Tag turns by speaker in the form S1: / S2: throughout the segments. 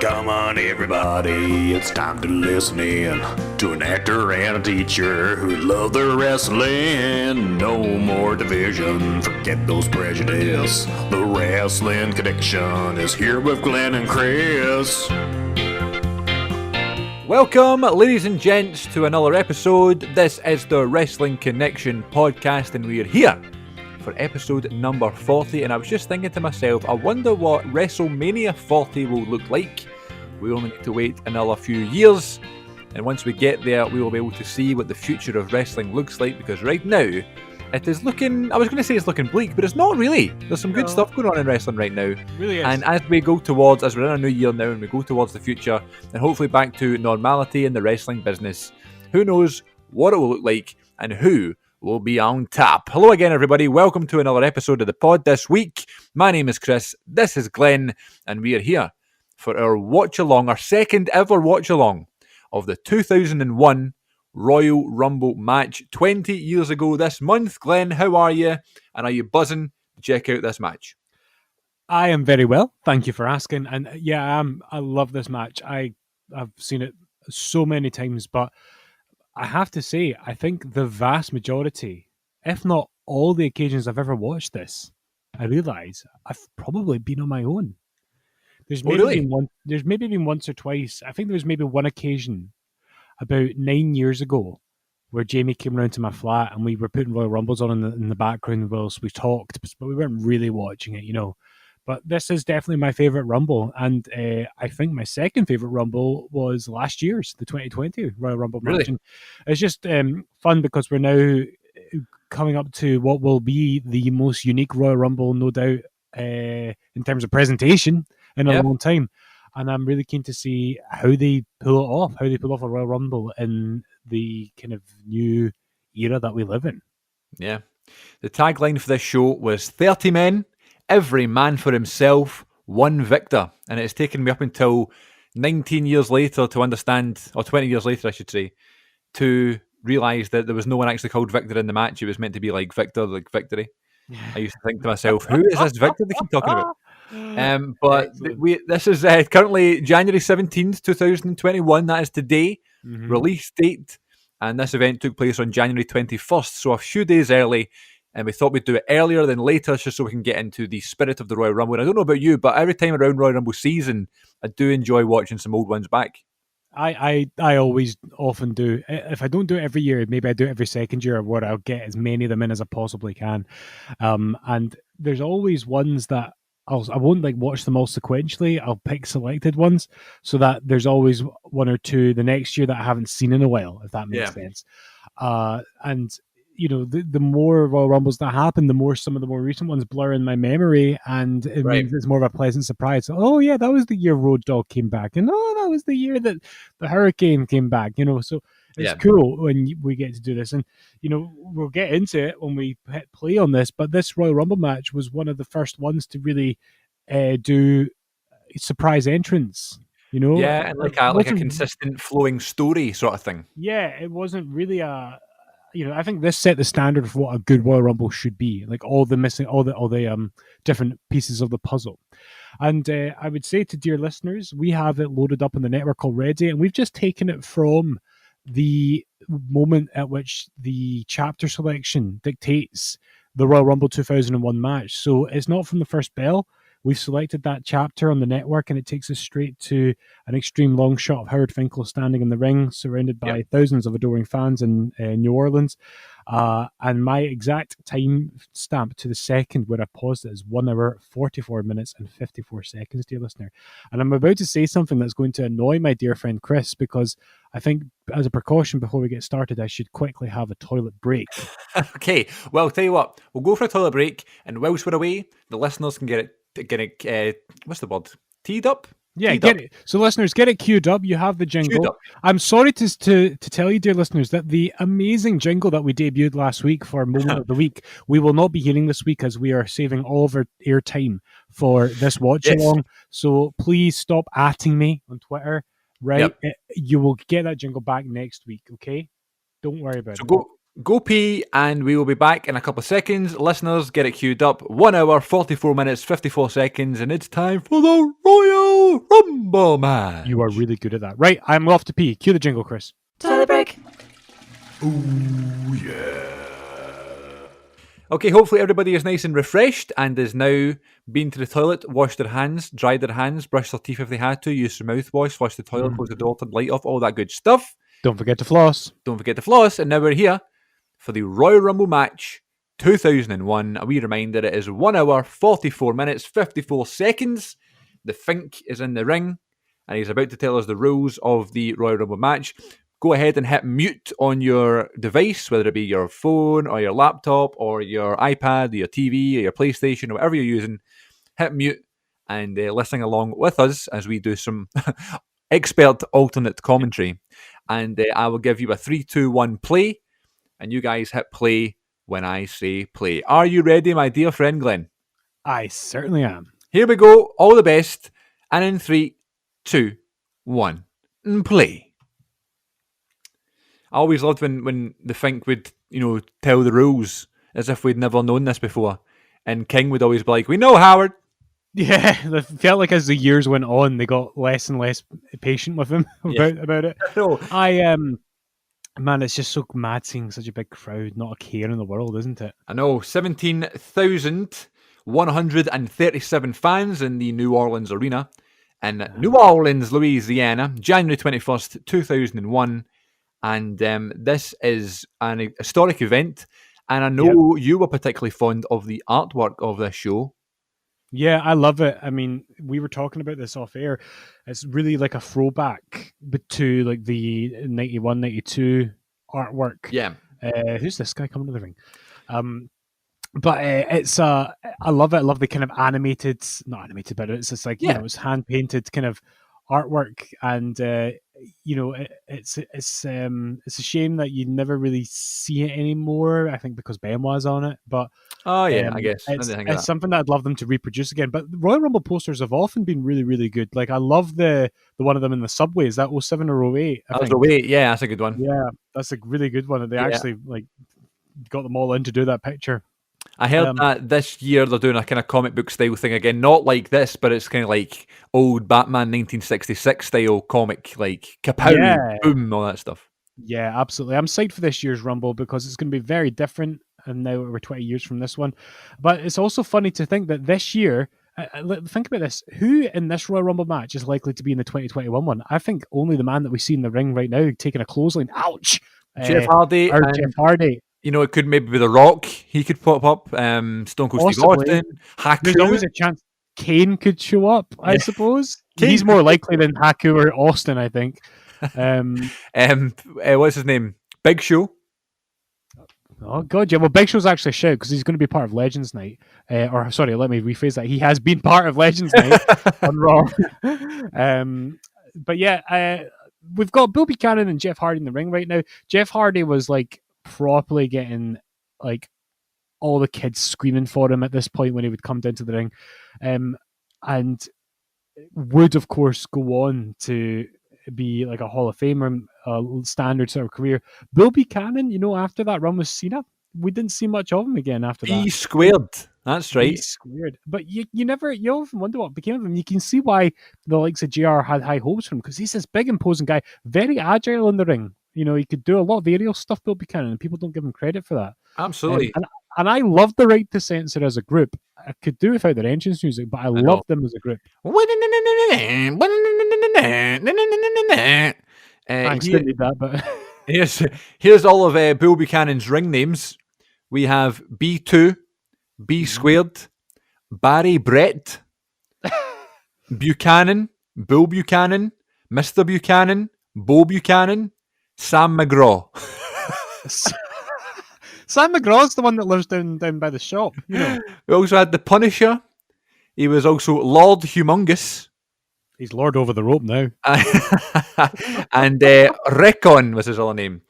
S1: Come on, everybody, it's time to listen in to an actor and a teacher who love their wrestling. No more division, forget those prejudice. The Wrestling Connection is here with Glenn and Chris.
S2: Welcome, ladies and gents, to another episode. This is the Wrestling Connection podcast, and we are here for episode number 40. And I was just thinking to myself, I wonder what WrestleMania 40 will look like. We only need to wait another few years, and once we get there, we will be able to see what the future of wrestling looks like, because right now, it is looking, I was going to say it's looking bleak, but it's not really. There's some good stuff going on in wrestling right now.
S3: Really is.
S2: And as we go towards, as we're in a new year now, and we go towards the future, and hopefully back to normality in the wrestling business, who knows what it will look like, and who will be on top. Hello again, everybody. Welcome to another episode of the pod this week. My name is Chris. This is Glenn, and we are here for our watch-along, our second ever watch-along of the 2001 Royal Rumble match 20 years ago this month. Glenn, how are you? And are you buzzing to check out this match?
S3: I am very well. Thank you for asking. And yeah, I love this match. I've seen it so many times, but I have to say, I think the vast majority, if not all the occasions I've ever watched this, I realise I've probably been on my own. There's maybe been once or twice. I think there was maybe one occasion about 9 years ago where Jamie came round to my flat and we were putting Royal Rumbles on in the background whilst we talked, but we weren't really watching it, you know. But this is definitely my favourite Rumble, and I think my second favourite Rumble was last year's, the 2020 Royal Rumble match.
S2: Really?
S3: And it's just fun because we're now coming up to what will be the most unique Royal Rumble, no doubt, in terms of presentation in a long time. And I'm really keen to see how they pull it off, how they pull off a Royal Rumble in the kind of new era that we live in.
S2: Yeah. The tagline for this show was 30 men, every man for himself, one victor. And it's taken me up until 19 years later to understand, or 20 years later, I should say, to realise that there was no one actually called Victor in the match. It was meant to be like Victor, like victory. Yeah. I used to think to myself, who is this Victor they keep talking about? But this is currently January 17th, 2021. That is today, release date. And this event took place on January 21st, so a few days early. And we thought we'd do it earlier than later, just so we can get into the spirit of the Royal Rumble. And I don't know about you, but every time around Royal Rumble season, I do enjoy watching some old ones back.
S3: I always often do. If I don't do it every year, maybe I do it every second year, where I'll get as many of them in as I possibly can. And there's always ones that I won't like watch them all sequentially. I'll pick selected ones so that there's always one or two the next year that I haven't seen in a while, if that makes sense. And you know, the more Royal Rumbles that happen, the more some of the more recent ones blur in my memory, and it means it's more of a pleasant surprise. Oh yeah, that was the year Road Dogg came back, and oh, that was the year that the Hurricane came back. You know, so it's cool when we get to do this, and you know, we'll get into it when we hit play on this. But this Royal Rumble match was one of the first ones to really do surprise entrance. You know,
S2: and like a consistent flowing story sort of thing.
S3: Yeah, it wasn't really a. You know, I think this set the standard for what a good Royal Rumble should be. Like all the different pieces of the puzzle. And I would say to dear listeners, we have it loaded up on the network already, and we've just taken it from the moment at which the chapter selection dictates the Royal Rumble 2001 match. So it's not from the first bell. We've selected that chapter on the network, and it takes us straight to an extreme long shot of Howard Finkel standing in the ring, surrounded by thousands of adoring fans in New Orleans. And my exact time stamp to the second where I paused it is 1 hour, 44 minutes and 54 seconds, dear listener. And I'm about to say something that's going to annoy my dear friend Chris, because I think as a precaution before we get started, I should quickly have a toilet break.
S2: Okay, well, I'll tell you what, we'll go for a toilet break, and whilst we're away, the listeners can get it, what's the word? Teed up?
S3: Yeah, get it. So listeners, get it queued up. You have the jingle. I'm sorry to tell you, dear listeners, that the amazing jingle that we debuted last week for Moment of the Week, we will not be hearing this week, as we are saving all of our airtime for this watch along. So please stop atting me on Twitter. Right? You will get that jingle back next week. Okay, don't worry about it.
S2: Go pee, and we will be back in a couple of seconds. Listeners, get it queued up. 1 hour, 44 minutes, 54 seconds, and it's time for the Royal Rumble match.
S3: You are really good at that. Right, I'm off to pee. Cue the jingle, Chris.
S2: Toilet break. Okay, hopefully everybody is nice and refreshed and is now been to the toilet, washed their hands, dried their hands, brushed their teeth if they had to, used some mouthwash, flushed the toilet, closed the door, turned the light off, all that good stuff.
S3: Don't forget to floss.
S2: Don't forget to floss, and now we're here for the Royal Rumble match 2001. A wee reminder, it is 1 hour, 44 minutes, 54 seconds. The Fink is in the ring, and he's about to tell us the rules of the Royal Rumble match. Go ahead and hit mute on your device, whether it be your phone or your laptop or your iPad or your TV or your PlayStation or whatever you're using. Hit mute and listen along with us as we do some expert alternate commentary. And I will give you a 3, 2, 1 play, and you guys hit play when I say play. Are you ready, my dear friend Glenn?
S3: I certainly am.
S2: Here we go. All the best. And in 3, 2, 1, and play. I always loved when the Fink would, tell the rules as if we'd never known this before. And King would always be like, "We know, Howard."
S3: Yeah, it felt like as the years went on, they got less and less patient with him about it.
S2: No.
S3: Man, it's just so mad seeing such a big crowd, not a care in the world, isn't it?
S2: I know, 17,137 fans in the New Orleans Arena in New Orleans, Louisiana, January 21st, 2001. And this is an historic event. And I know you were particularly fond of the artwork of this show.
S3: Yeah, I love it. I mean, we were talking about this off air. It's really like a throwback to like the 91, 92 artwork.
S2: Yeah.
S3: Who's this guy coming to the ring? But it's I love it. I love the kind of not animated, but it's just like it's hand painted kind of artwork, and it's a shame that you never really see it anymore. I think because Benoit's on it, but
S2: I guess
S3: it's something that I'd love them to reproduce again. But the Royal Rumble posters have often been really, really good. Like I love the one of them in the subway. Is that 07 or 08?
S2: That was 08. Yeah, that's a good one.
S3: Yeah, that's a really good one. They actually like got them all in to do that picture.
S2: I heard that this year they're doing a kind of comic book style thing again. Not like this, but it's kind of like old Batman 1966 style comic, like kapow, boom, all that stuff.
S3: Yeah, absolutely. I'm psyched for this year's Rumble because it's going to be very different. And now we're 20 years from this one. But it's also funny to think that this year, think about this, who in this Royal Rumble match is likely to be in the 2021 one? I think only the man that we see in the ring right now taking a clothesline. Ouch!
S2: Jeff Hardy.
S3: Jeff Hardy.
S2: It could maybe be The Rock. He could pop up. Stone Cold Steve Austin. Haku.
S3: There's always a chance Kane could show up, I suppose. He's more likely than Haku or Austin, I think.
S2: What's his name? Big Show.
S3: Oh, God, yeah. Well, Big Show's actually a shout because he's going to be part of Legends Night. Or, sorry, let me rephrase that. He has been part of Legends Night on Raw. But yeah, we've got Bill Buchanan and Jeff Hardy in the ring right now. Jeff Hardy was like properly getting like all the kids screaming for him at this point when he would come down to the ring, and would of course go on to be like a Hall of Famer, standard sort of career. Bill Buchanan, after that run with Cena, we didn't see much of him again after that.
S2: B squared. That's right.
S3: B squared. But you often wonder what became of him. You can see why the likes of JR had high hopes for him because he's this big imposing guy, very agile in the ring. He could do a lot of aerial stuff, Bill Buchanan, and people don't give him credit for that.
S2: Absolutely.
S3: And I love the Right to Censor as a group. I could do without their entrance music, but I love them as a group. Thanks, didn't need that, but
S2: here's all of Bill Buchanan's ring names. We have B2, B squared, Barry Brett, Buchanan, Bill Buchanan, Mr. Buchanan, Bo Buchanan, Sam McGraw.
S3: Sam McGraw's the one that lives down by the shop.
S2: We also had the Punisher. He was also Lord Humongous.
S3: He's Lord over the rope now.
S2: And Recon was his other name.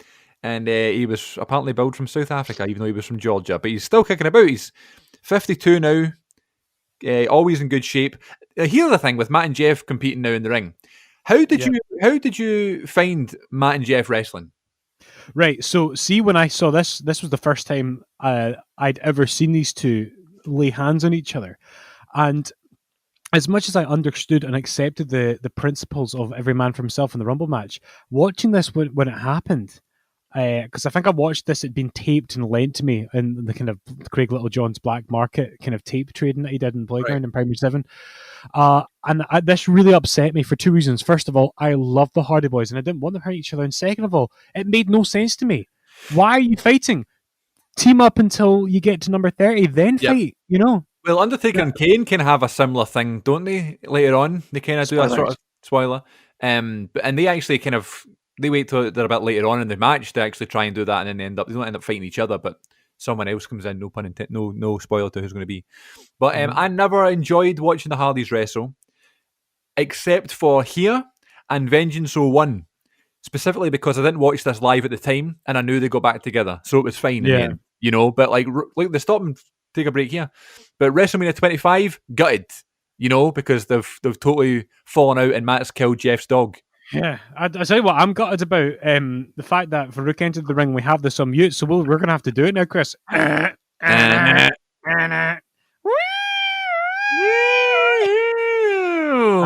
S2: And he was apparently billed from South Africa, even though he was from Georgia. But he's still kicking about. He's 52 now. Always in good shape. Here's the thing with Matt and Jeff competing now in the ring. How did you find Matt and Jeff wrestling?
S3: Right. So, see, when I saw this was the first time I'd ever seen these two lay hands on each other. And as much as I understood and accepted the principles of every man for himself in the Rumble match, watching this when it happened, because I think I watched this, it'd been taped and lent to me in the kind of Craig Littlejohn's black market kind of tape trading that he did in Playground in Primary 7. This really upset me for two reasons. First of all, I love the Hardy Boys and I didn't want them to hurt each other. And second of all, it made no sense to me. Why are you fighting? Team up until you get to number 30, then fight, you know?
S2: Well, Undertaker and Kane can have a similar thing, don't they? Later on, they kind of do that sort of spoiler. And they actually kind of they wait till they're a bit later on in the match to actually try and do that, and then they don't end up fighting each other, but someone else comes in. No pun intended. No spoiler to who's going to be. But I never enjoyed watching the Hardys wrestle, except for here and Vengeance 01. Specifically because I didn't watch this live at the time, and I knew they got back together, so it was fine. In the end, you know. But like they stop and take a break here. But WrestleMania 25, gutted, you know, because they've totally fallen out, and Matt's killed Jeff's dog.
S3: Yeah, I tell you what, I'm gutted about the fact that Farouk entered the ring. We have this on mute, so we're going to have to do it now, Chris.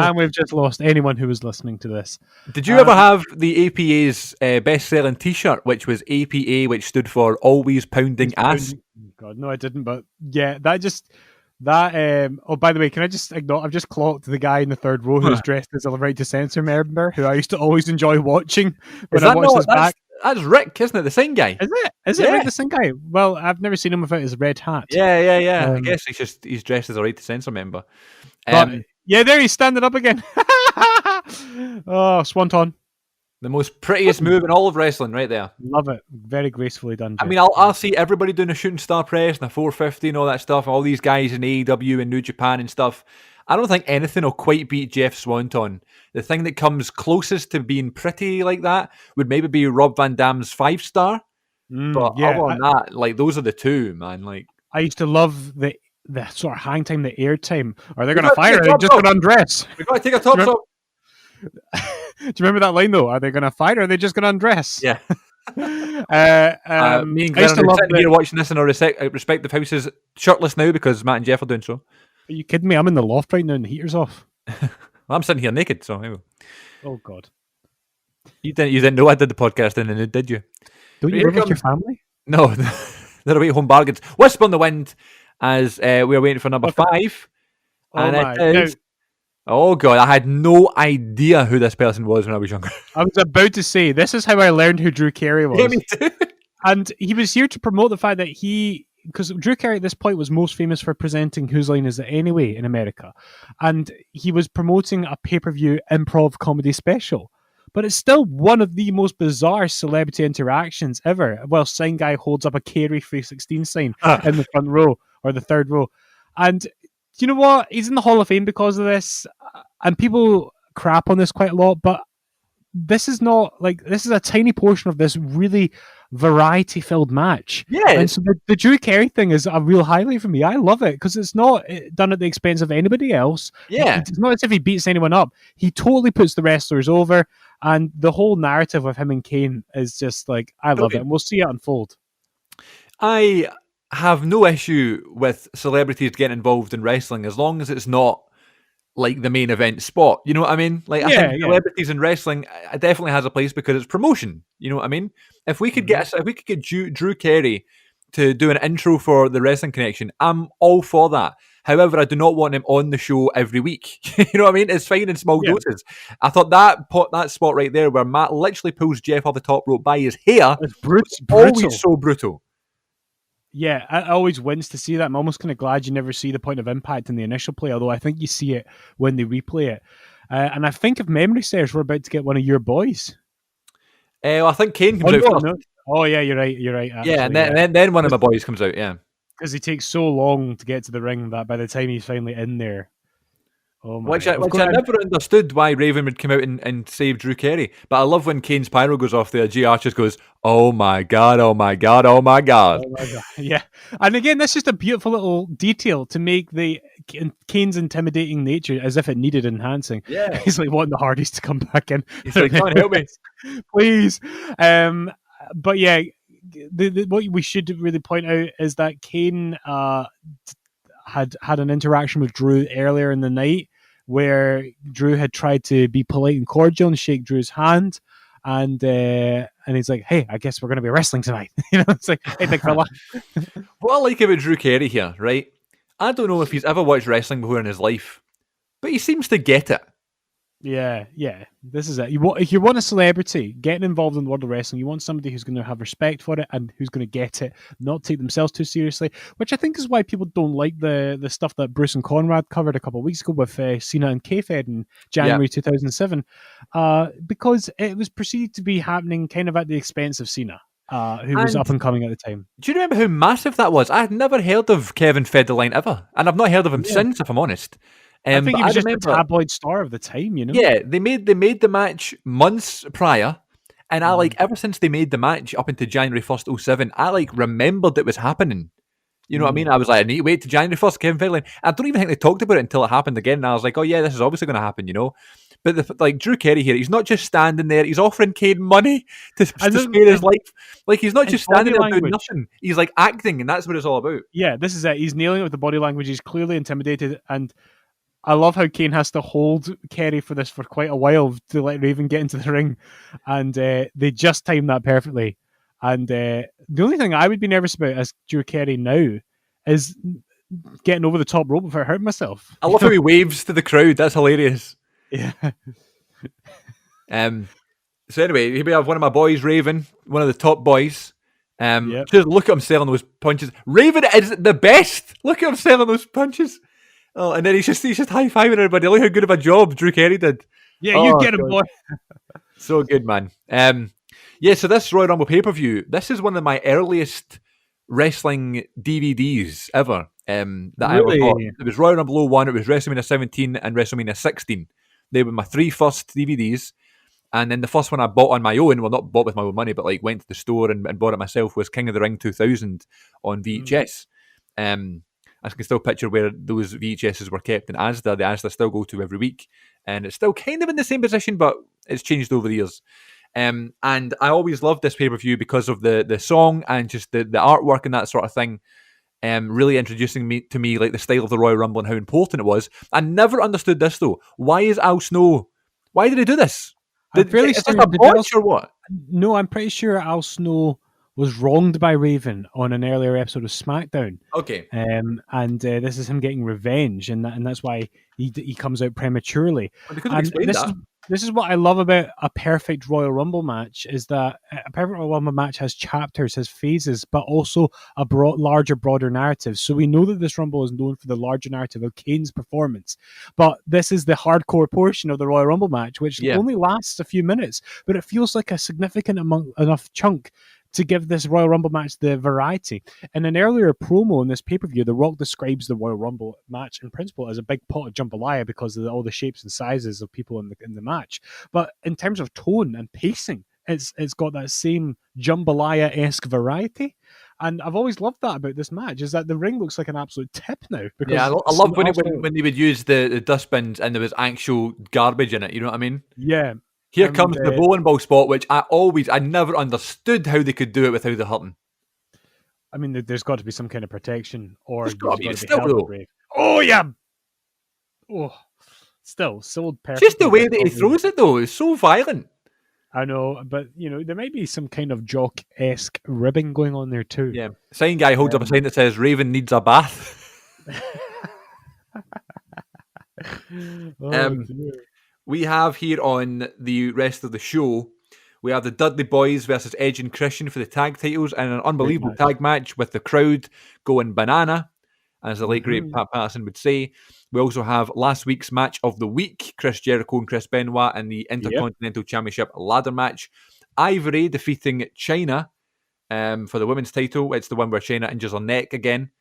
S3: And we've just lost anyone who was listening to this.
S2: Did you ever have the APA's best-selling T-shirt, which was APA, which stood for Always Pounding Ass?
S3: God, no, I didn't. But yeah, oh, by the way, can I just ignore? I've just clocked the guy in the third row who's dressed as a Right to Censor member, who I used to always enjoy watching when I watched this back.
S2: That's Rick, isn't it? The same guy.
S3: Is it? Is it Rick, the same guy? Well, I've never seen him without his red hat.
S2: Yeah. I guess he's dressed as a Right to Censor member.
S3: Yeah, there he's standing up again. Oh, Swanton.
S2: The most prettiest move in all of wrestling, right there.
S3: Love it. Very gracefully done.
S2: I mean, I'll see everybody doing a shooting star press and a 450 and all that stuff. All these guys in AEW and New Japan and stuff. I don't think anything will quite beat Jeff Swanton. The thing that comes closest to being pretty like that would maybe be Rob Van Dam's 5-star. But other than that, like those are the two, man. Like
S3: I used to love the sort of hang time, the air time. Are they going to fire? Are they just going to undress?
S2: We've got to take our tops off.
S3: Do you remember that line though? Are they going to fight or are they just going to undress?
S2: Yeah.
S3: Me and
S2: Glenn are sitting here watching this in our respective houses shirtless now because Matt and Jeff are doing so.
S3: Are you kidding me? I'm in the loft right now and the heater's off.
S2: Well, I'm sitting here naked, so anyway.
S3: Oh God.
S2: You didn't know I did the podcast in the nude, did you?
S3: Don't you live with your family?
S2: No, they're away home bargains. Wisp on the wind as we're waiting for number 5.
S3: Oh
S2: and
S3: my
S2: it is, oh God, I had no idea who this person was when I was younger.
S3: I was about to say, this is how I learned who Drew Carey was.
S2: Yeah, me too.
S3: And he was here to promote the fact that because Drew Carey at this point was most famous for presenting Whose Line Is It Anyway in America. And he was promoting a pay-per-view improv comedy special. But it's still one of the most bizarre celebrity interactions ever. Well, sign guy holds up a Carey 316 sign in the front row or the third row. And you know what? He's in the Hall of Fame because of this. And people crap on this quite a lot, but this is a tiny portion of this really variety-filled match.
S2: Yeah.
S3: And so the Drew Carey thing is a real highlight for me. I love it because it's not done at the expense of anybody else.
S2: Yeah.
S3: It's not as if he beats anyone up. He totally puts the wrestlers over, and the whole narrative of him and Kane is just like, I love it. And we'll see it unfold.
S2: I have no issue with celebrities getting involved in wrestling as long as it's not like the main event spot. You know what I mean? Like I think celebrities in wrestling definitely has a place because it's promotion. You know what I mean? If we could get Drew Carey to do an intro for the Wrestling Connection, I'm all for that. However, I do not want him on the show every week. You know what I mean? It's fine in small doses. I thought that spot right there where Matt literally pulls Jeff off the top rope by his hair,
S3: it's brutal.
S2: Always so brutal.
S3: Yeah, it always wins to see that. I'm almost kind of glad you never see the point of impact in the initial play, although I think you see it when they replay it. And I think if memory serves, we're about to get one of your boys.
S2: Well, I think Kane comes out first.
S3: No. Oh, yeah, you're right. Actually,
S2: yeah, and then one of my boys comes out, yeah.
S3: Because he takes so long to get to the ring that by the time he's finally in there... Oh my.
S2: Which I never understood why Raven would come out and save Drew Carey. But I love when Kane's pyro goes off there, G. Archer goes, oh my God, oh my God, oh my God.
S3: Oh my God. Yeah. And again, that's just a beautiful little detail to make the Kane's intimidating nature as if it needed enhancing.
S2: Yeah.
S3: He's like wanting the Hardys to come back in.
S2: He's like, come on, help me.
S3: Please. but yeah, what we should really point out is that Kane had an interaction with Drew earlier in the night where Drew had tried to be polite and cordial and shake Drew's hand. And he's like, "Hey, I guess we're going to be wrestling tonight." It's like, "Hey, big fella."
S2: What I like about Drew Carey here, right? I don't know if he's ever watched wrestling before in his life, but he seems to get it.
S3: Yeah. This is it. If you want a celebrity getting involved in the world of wrestling, you want somebody who's going to have respect for it and who's going to get it, not take themselves too seriously. Which I think is why people don't like the stuff that Bruce and Conrad covered a couple of weeks ago with Cena and K-Fed in January 2007, because it was perceived to be happening kind of at the expense of Cena, who was up and coming at the time.
S2: Do you remember how massive that was? I had never heard of Kevin Federline ever, and I've not heard of him since, if I'm honest.
S3: I think he was just a tabloid star of the time,
S2: Yeah, they made the match months prior, and I ever since they made the match up until January 1st, 07, I remembered it was happening. You know what I mean? I was like, I need to wait to January 1st, Kevin Federline. I don't even think they talked about it until it happened again, and I was like, oh yeah, this is obviously going to happen, But Drew Carey here, he's not just standing there; he's offering Kane money to spare his life. He's not just standing there doing nothing; he's acting, and that's what it's all about.
S3: Yeah, this is it. He's nailing it with the body language. He's clearly intimidated, and I love how Kane has to hold Carey for this for quite a while to let Raven get into the ring, and they just timed that perfectly. And the only thing I would be nervous about as Drew Carey now is getting over the top rope without hurting myself.
S2: I love how he waves to the crowd. That's hilarious.
S3: Yeah.
S2: So anyway, here we have one of my boys, Raven, one of the top boys. Just look at him selling those punches. Raven is the best. Look at him selling those punches. Oh, and then he's just high-fiving everybody. Look how good of a job Drew Carey did.
S3: Yeah, you get him, boy.
S2: So good, man. So this Royal Rumble pay-per-view, this is one of my earliest wrestling DVDs ever that I ever bought. It was Royal Rumble 01, it was WrestleMania 17 and WrestleMania 16. They were my three first DVDs. And then the first one I bought on my own, well, not bought with my own money, but went to the store and bought it myself, was King of the Ring 2000 on VHS. I can still picture where those VHSs were kept in Asda. The Asda I still go to every week. And it's still kind of in the same position, but it's changed over the years. And I always loved this pay-per-view because of the song and just the artwork and that sort of thing. Really introducing me to the style of the Royal Rumble and how important it was. I never understood this, though. Why is Al Snow... Why did he do this? Is this a botch or what?
S3: No, I'm pretty sure Al Snow was wronged by Raven on an earlier episode of SmackDown.
S2: Okay.
S3: And this is him getting revenge, and that's why he comes out prematurely.
S2: Well, they couldn't explain that.
S3: This is what I love about a perfect Royal Rumble match, is that a perfect Royal Rumble match has chapters, has phases, but also a broader narrative. So we know that this Rumble is known for the larger narrative of Kane's performance, but this is the hardcore portion of the Royal Rumble match, which only lasts a few minutes, but it feels like a significant enough chunk to give this Royal Rumble match the variety. In an earlier promo in this pay-per-view, The Rock describes the Royal Rumble match in principle as a big pot of jambalaya because of all the shapes and sizes of people in the match. But in terms of tone and pacing, it's got that same jambalaya-esque variety. And I've always loved that about this match, is that the ring looks like an absolute tip now. Because
S2: I love when they would use the dustbins and there was actual garbage in it, you know what I mean?
S3: Yeah.
S2: Here comes the bowling ball spot, which I never understood how they could do it without the hurting.
S3: I mean, there's got to be some kind of protection, or
S2: there's got to be still brave.
S3: Oh yeah. Oh, still sold perfect.
S2: Just the way that he throws it, though, is so violent.
S3: I know, but there might be some kind of jock-esque ribbing going on there too.
S2: Yeah, sign guy holds up a sign that says "Raven needs a bath." We have here on the rest of the show, we have the Dudley Boys versus Edge and Christian for the tag titles, and an unbelievable tag match with the crowd going banana, as the late great Pat Patterson would say. We also have last week's match of the week, Chris Jericho and Chris Benoit in the Intercontinental Championship ladder match. Ivory defeating Chyna for the women's title. It's the one where Chyna injures her neck again.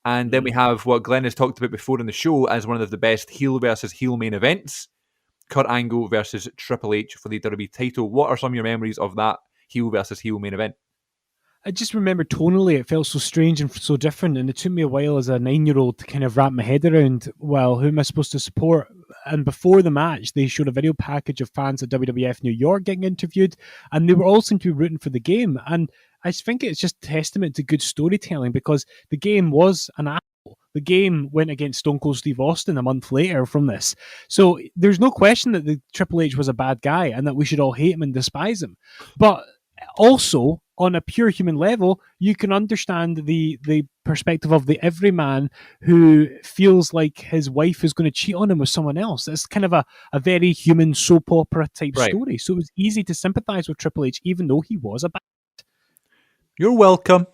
S2: And then we have what Glenn has talked about before in the show as one of the best heel versus heel main events. Kurt Angle versus Triple H for the WWE title. What are some of your memories of that heel versus heel main event?
S3: I just remember tonally it felt so strange and so different, and it took me a while as a 9-year-old to kind of wrap my head around, well, who am I supposed to support? and before the match, they showed a video package of fans at WWF New York getting interviewed, and they were all seemed to be rooting for the game. And I think it's just testament to good storytelling, because the game was an asshole. The game went against Stone Cold Steve Austin a month later from this. So there's no question that the Triple H was a bad guy and that we should all hate him and despise him. But also, on a pure human level, you can understand the perspective of the everyman who feels like his wife is going to cheat on him with someone else. It's kind of a very human soap opera type story. So it was easy to sympathize with Triple H, even though he was a bad.
S2: You're welcome.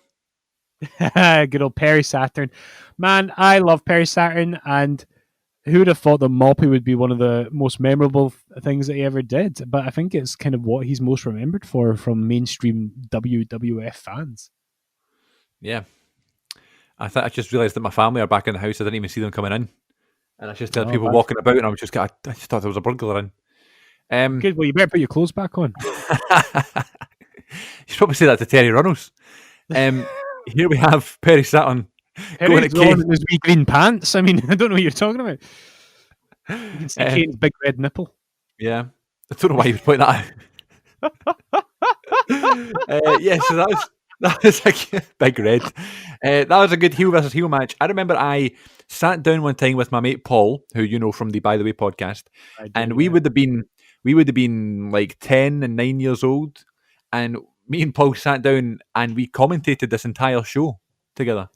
S3: Good old Perry Saturn. Man, I love Perry Saturn, and who would have thought that Moppy would be one of the most memorable things that he ever did? But I think it's kind of what he's most remembered for from mainstream WWF fans.
S2: Yeah. I just realised that my family are back in the house. I didn't even see them coming in. And I just heard people walking about, and I just thought there was a burglar in.
S3: Good, well, you better put your clothes back on.
S2: You should probably say that to Terry Runnels. Here we have Perry Saturn going at Kane.
S3: In his wee green pants. I mean, I don't know what you're talking about. You can see Kane's big red nipple.
S2: Yeah. I don't know why you would point that out. So that was a big red. That was a good heel versus heel match. I remember I sat down one time with my mate Paul, who you know from the By the Way podcast, and we would have been like 10 and 9 years old, and me and Paul sat down and we commentated this entire show together.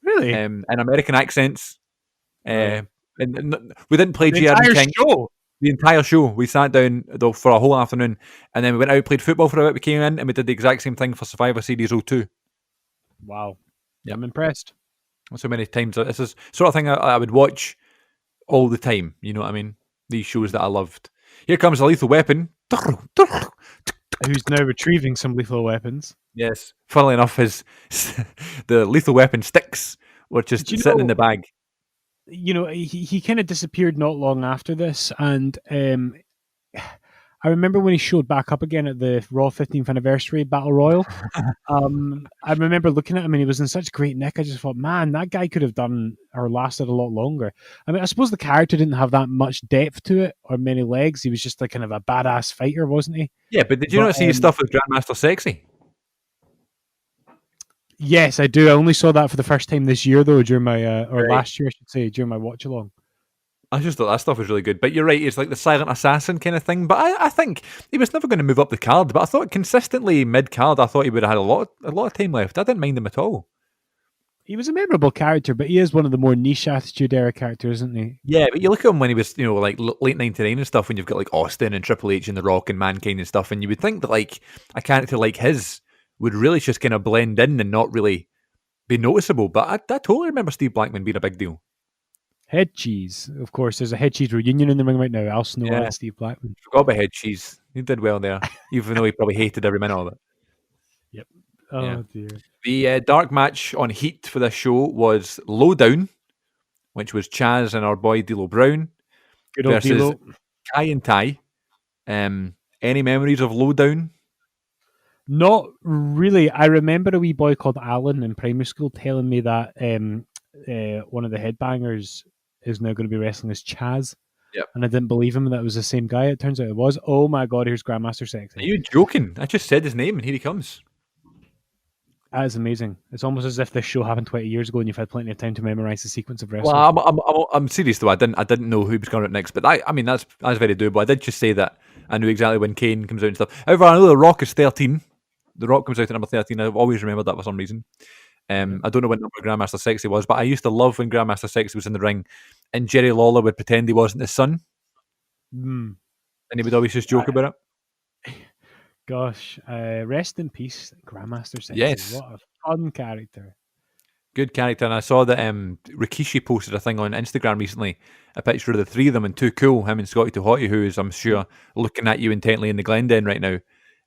S3: Really?
S2: In American accents. And we didn't play
S3: the
S2: G.R.
S3: entire
S2: King.
S3: show.
S2: The entire show. We sat down though for a whole afternoon, and then we went out, played football for a bit, we came in, and we did the exact same thing for Survivor Series 02.
S3: Wow.
S2: Yeah.
S3: I'm impressed.
S2: So many times. This is sort of thing I would watch all the time. You know what I mean? These shows that I loved. Here comes a Lethal Weapon.
S3: Who's now retrieving some lethal weapons.
S2: Yes. Funnily enough, the Lethal Weapon sticks were just sitting in the bag.
S3: You know, he kind of disappeared not long after this, and I remember when he showed back up again at the Raw 15th Anniversary Battle Royal. I remember looking at him, and he was in such great nick. I just thought, man, that guy could have done or lasted a lot longer. I mean, I suppose the character didn't have that much depth to it or many legs. He was just like kind of a badass fighter, wasn't he?
S2: Yeah, but did you not see his stuff with Grandmaster Sexy?
S3: Yes, I do. I only saw that for the first time this year, though, during my last year, I should say, during my watch along.
S2: I just thought that stuff was really good. But you're right, it's like the silent assassin kind of thing. But I think he was never going to move up the card. But I thought consistently mid-card, I thought he would have had a lot of time left. I didn't mind him at all.
S3: He was a memorable character, but he is one of the more niche Attitude Era characters, isn't he?
S2: Yeah, but you look at him when he was, like late 99 and stuff, when you've got like Austin and Triple H and The Rock and Mankind and stuff, and you would think that like a character like his would really just kind of blend in and not really be noticeable. But I totally remember Steve Blackman being a big deal.
S3: Head Cheese, of course. There's a Head Cheese reunion in the ring right now. Al Snow and Steve Blackman.
S2: Forgot about Head Cheese. He did well there, even though he probably hated every minute of it.
S3: Yep. Oh dear.
S2: The dark match on Heat for this show was Lowdown, which was Chaz and our boy D'Lo Brown
S3: Good old
S2: versus
S3: D'Lo.
S2: Kai and Ty. Any memories of Lowdown?
S3: Not really. I remember a wee boy called Alan in primary school telling me that one of the headbangers is now going to be wrestling as Chaz.
S2: Yep.
S3: And I didn't believe him that it was the same guy. It turns out it was. Oh my God, here's Grandmaster Sexy.
S2: Are you joking? I just said his name and here he comes.
S3: That is amazing. It's almost as if this show happened 20 years ago and you've had plenty of time to memorize the sequence of wrestling.
S2: Well, I'm serious though. I didn't know who was coming out next, but I mean that's very doable. I did just say that I knew exactly when Kane comes out and stuff. However, I know The Rock is 13. The Rock comes out at number 13. I've always remembered that for some reason. I don't know what number Grandmaster Sexy was, but I used to love when Grandmaster Sexy was in the ring and Jerry Lawler would pretend he wasn't his son. And he would always just joke about it.
S3: Gosh, rest in peace, Grandmaster Sexy.
S2: Yes.
S3: What a fun character.
S2: Good character. And I saw that Rikishi posted a thing on Instagram recently, a picture of the three of them and Too Cool, him and Scotty Tuhati, who is, I'm sure, looking at you intently in the Glendon right now.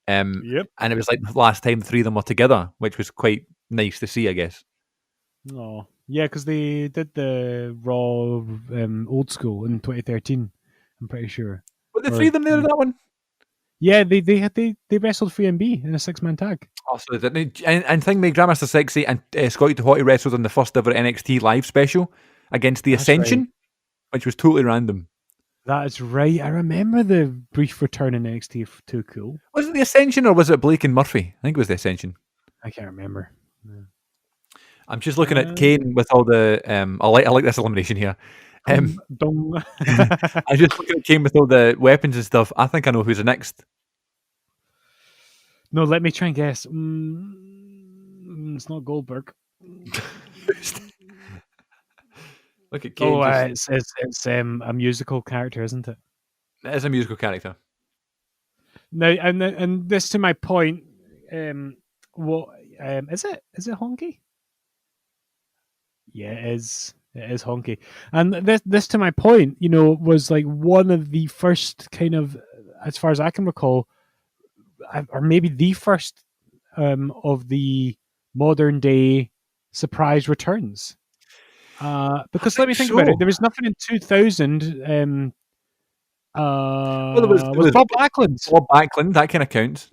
S3: Yep.
S2: And it was like the last time the three of them were together, which was quite nice to see, I guess.
S3: Oh, yeah, because they did the Raw Old School in 2013. I'm pretty sure.
S2: Were the three of them there in that one?
S3: Yeah, they wrestled 3MB in a 6-man tag.
S2: Oh, so and thing made Grandmaster Sexy and Scotty Tuhati wrestled in the first ever NXT live special against the Ascension, which was totally random.
S3: That is right. I remember the brief return in NXT Too Cool.
S2: Was it the Ascension or was it Blake and Murphy? I think it was the Ascension.
S3: I can't remember.
S2: I'm just looking at Kane with all the. I like this elimination here.
S3: Dong.
S2: I'm just looking at Kane with all the weapons and stuff. I think I know who's the next.
S3: No, let me try and guess. It's not Goldberg.
S2: Look at Kane.
S3: Oh, it's a musical character, isn't it?
S2: It is a musical character.
S3: Now, and this to my point. What is it? Is it Honky? Yeah, it is. It is Honky. And this to my point, was like one of the first kind of, as far as I can recall, or maybe the first of the modern day surprise returns. Because let me think about it. There was nothing in 2000.
S2: Well, there
S3: was Bob Backlund.
S2: Bob Backlund, that kind of counts.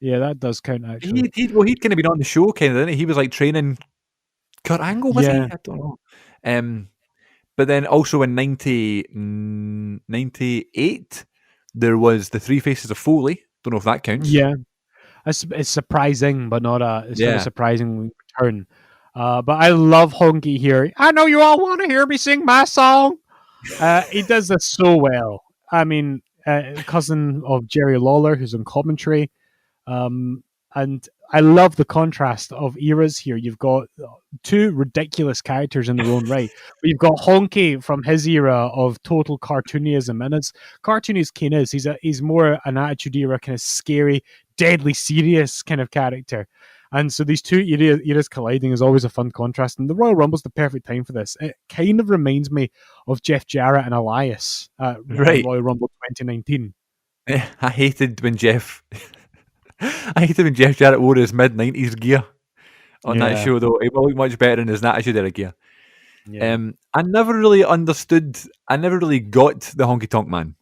S3: Yeah, that does count actually.
S2: He'd kind of been on the show, kind of, didn't he? He was like training Kurt Angle, was he? I don't know. But then also in 98, there was the Three Faces of Foley. Don't know if that counts.
S3: Yeah, it's surprising, but not a surprising return. But I love Honky here. I know you all want to hear me sing my song. He does this so well. I mean, cousin of Jerry Lawler, who's on commentary. And I love the contrast of eras here. You've got two ridiculous characters in their own right. But you've got Honky from his era of total cartoonism, and as cartoony as Kane is, he's more an Attitude Era kind of scary, deadly serious kind of character. And so these two eras colliding is always a fun contrast. And the Royal Rumble's the perfect time for this. It kind of reminds me of Jeff Jarrett and Elias at Royal Rumble 2019.
S2: I hated when Jeff Jarrett wore his mid-90s gear on that show, though. He will look much better in his Attitude Era gear. Yeah. I never really understood. I never really got the Honky Tonk Man.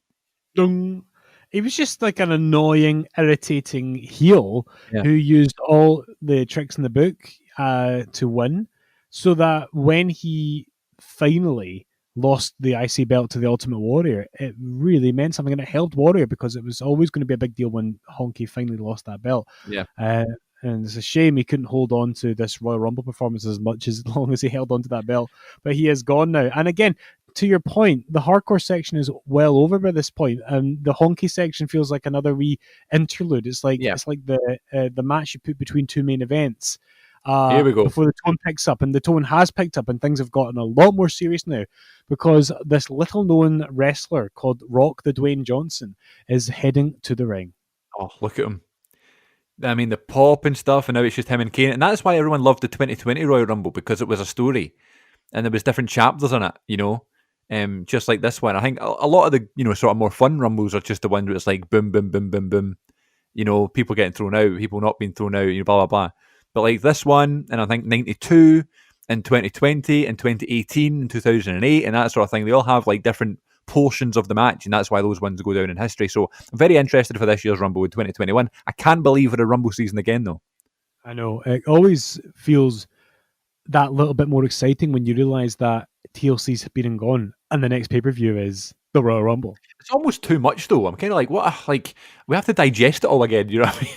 S3: He was just like an annoying, irritating heel who used all the tricks in the book to win, so that when he finally lost the IC belt to the Ultimate Warrior, it really meant something, and it helped Warrior because it was always going to be a big deal when Honky finally lost that belt.
S2: Yeah.
S3: And it's a shame he couldn't hold on to this Royal Rumble performance as long as he held on to that belt. But he is gone now. And again, to your point, the hardcore section is well over by this point, and the Honky section feels like another wee interlude. It's like the match you put between two main events.
S2: Here we go.
S3: Before the tone picks up, and the tone has picked up, and things have gotten a lot more serious now because this little-known wrestler called Rock the Dwayne Johnson is heading to the ring.
S2: Oh, look at him. I mean, the pop and stuff, and now it's just him and Kane. And that's why everyone loved the 2020 Royal Rumble, because it was a story. And there was different chapters in it, just like this one. I think a lot of the, sort of more fun Rumbles are just the ones where it's like boom, boom, boom, boom, boom. People getting thrown out, people not being thrown out, blah, blah, blah. But like this one, and I think 92 and 2020 and 2018 and 2008 and that sort of thing, they all have like different portions of the match, and that's why those ones go down in history. So I'm very interested for this year's Rumble in 2021. I can't believe we're a Rumble season again, though. I
S3: know. It always feels that little bit more exciting when you realise that TLC's been and gone, and the next pay-per-view is the Royal Rumble.
S2: It's almost too much, though. I'm kind of like, what? Like, we have to digest it all again, you know what I mean?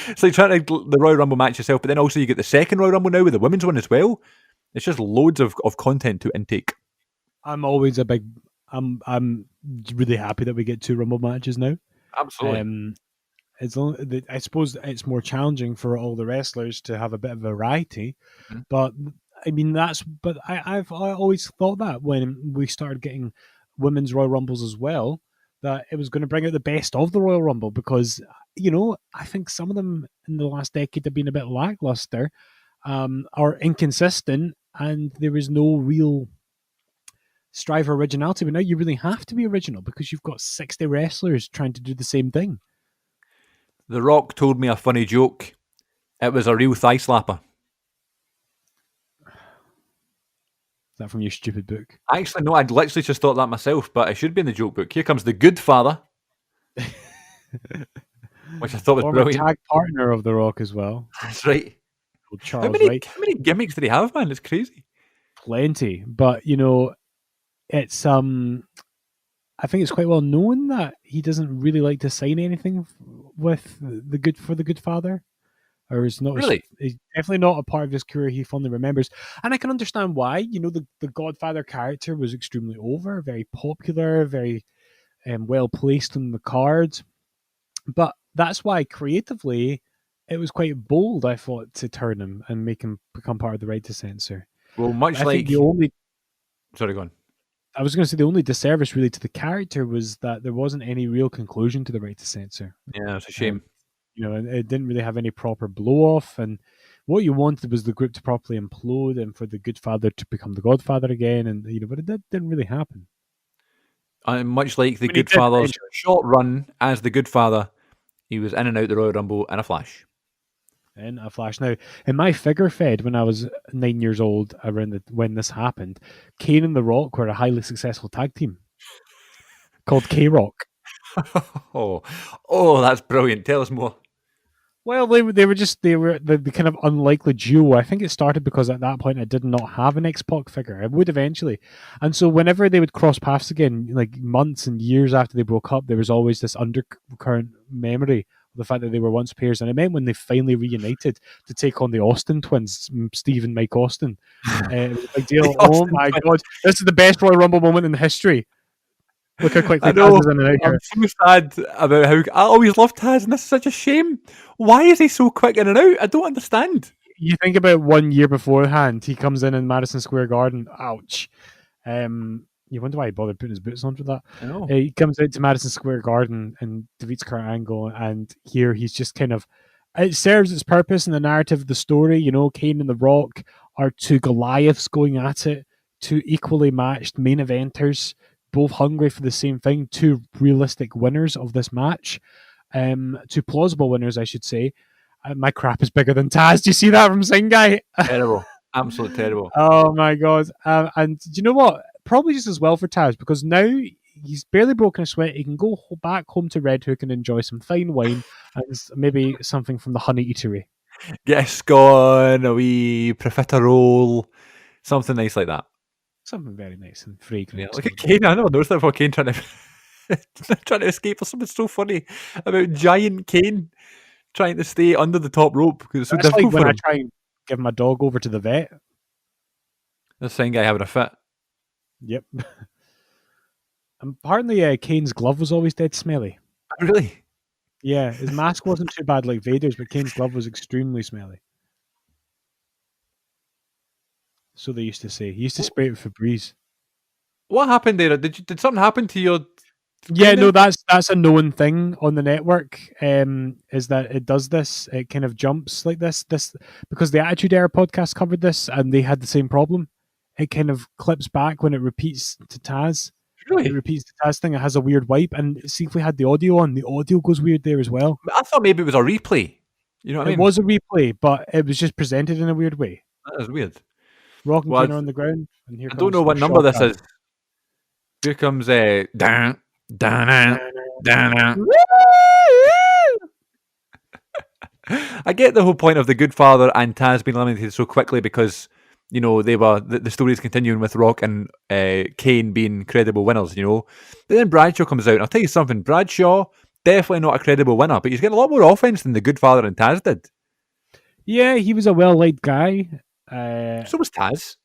S2: It's like trying to the Royal Rumble match yourself, but then also you get the second Royal Rumble now with the women's one as well. It's just loads of content to intake.
S3: I'm always I'm really happy that we get 2 Rumble matches now.
S2: Absolutely.
S3: I suppose it's more challenging for all the wrestlers to have a bit of variety, but I mean I've always thought that when we started getting women's Royal Rumbles as well, that it was going to bring out the best of the Royal Rumble, because I think some of them in the last decade have been a bit lackluster, or inconsistent, and there is no real strive for originality. But now you really have to be original because you've got 60 wrestlers trying to do the same thing.
S2: The Rock told me a funny joke. It was a real thigh slapper.
S3: Is that from your stupid book?
S2: Actually, no, I'd literally just thought that myself, but it should be in the joke book. Here comes the Good Father, which I thought was brilliant.
S3: Tag partner of The Rock as well.
S2: That's right.
S3: Charles
S2: how many gimmicks did he have, man? It's crazy.
S3: Plenty, but it's I think it's quite well known that he doesn't really like to sign anything with the Good Father, or is not.
S2: Really?
S3: He's definitely not a part of his career he fondly remembers, and I can understand why. You know, the Godfather character was extremely over, very popular, very well placed on the cards, but that's why creatively it was quite bold. I thought to turn him and make him become part of the Right to Censor.
S2: Well, much
S3: I think
S2: like.
S3: the only
S2: Sorry, go on.
S3: I was going to say the only disservice really to the character was that there wasn't any real conclusion to the Right to Censor.
S2: Yeah, it's a shame.
S3: You know, and it didn't really have any proper blow off. And what you wanted was the group to properly implode and for the Good Father to become the Godfather again. And but it didn't really happen.
S2: And much like the
S3: I mean, he
S2: Good
S3: did
S2: Father's
S3: eventually.
S2: short run as the Good Father, he was in and out the Royal Rumble in a flash.
S3: In a flash. Now, in my figure fed when I was 9 years old, around when this happened, Kane and The Rock were a highly successful tag team called K Rock.
S2: oh, that's brilliant. Tell us more.
S3: Well, they were the kind of unlikely duo. I think it started because at that point I did not have an X-Pac figure. I would eventually, and so whenever they would cross paths again, like months and years after they broke up, there was always this undercurrent memory of the fact that they were once pairs. And it meant when they finally reunited to take on the Austin twins, Steve and Mike Austin, it was a big deal. Oh my God, this is the best Royal Rumble moment in history. Look how quickly Taz is in and out here.
S2: I'm so sad about how I always loved Taz, and this is such a shame. Why is he so quick in and out? I don't understand.
S3: You think about 1 year beforehand, he comes in Madison Square Garden. Ouch. You wonder why he bothered putting his boots on for that.
S2: I know.
S3: He comes out to Madison Square Garden and defeats Kurt Angle, and here he's just kind of. It serves its purpose in the narrative of the story. You know, Kane and The Rock are two Goliaths going at it, two equally matched main eventers, both hungry for the same thing, two realistic winners of this match, two plausible winners, I should say. My crap is bigger than Taz. Do you see that from Singai?
S2: Terrible. Absolutely terrible.
S3: Oh my God. And do you know what? Probably just as well for Taz, because now he's barely broken a sweat. He can go back home to Red Hook and enjoy some fine wine and maybe something from the Honey Eatery.
S2: Get a scone, a wee profiterole, something nice like that.
S3: Something very nice and fragrant.
S2: Yeah, look at Kane. I never noticed that for Kane trying to escape. There's something so funny about giant Kane trying to stay under the top rope because it's so
S3: That's
S2: difficult
S3: like when
S2: for
S3: I
S2: him.
S3: try and give my dog over to the vet.
S2: This thing guy having a fit.
S3: Yep. Apparently, Kane's glove was always dead smelly.
S2: Really?
S3: Yeah, his mask wasn't too bad like Vader's, but Kane's glove was extremely smelly. So they used to say. He used to spray it with Febreze.
S2: What happened there? Did something happen to your?
S3: Yeah, no, that's a known thing on the network. Is that it does this? It kind of jumps like this because the Attitude Era podcast covered this, and they had the same problem. It kind of clips back when it repeats to Taz.
S2: Really?
S3: It repeats the Taz thing. It has a weird wipe, and see if we had the audio on. The audio goes weird there as well.
S2: I thought maybe it was a replay. You know what I mean?
S3: It was a replay, but it was just presented in a weird way.
S2: That is weird.
S3: Rock and
S2: Well,
S3: Kane are on the ground, and here
S2: I don't know what number this is. Here comes Dan. I get the whole point of the Good Father and Taz being eliminated so quickly because you know they were the story is continuing with Rock and Kane being credible winners. You know, but then Bradshaw comes out. And I'll tell you something. Bradshaw definitely not a credible winner, but he's getting a lot more offense than the Good Father and Taz did.
S3: Yeah, he was a well-liked guy.
S2: So was Taz.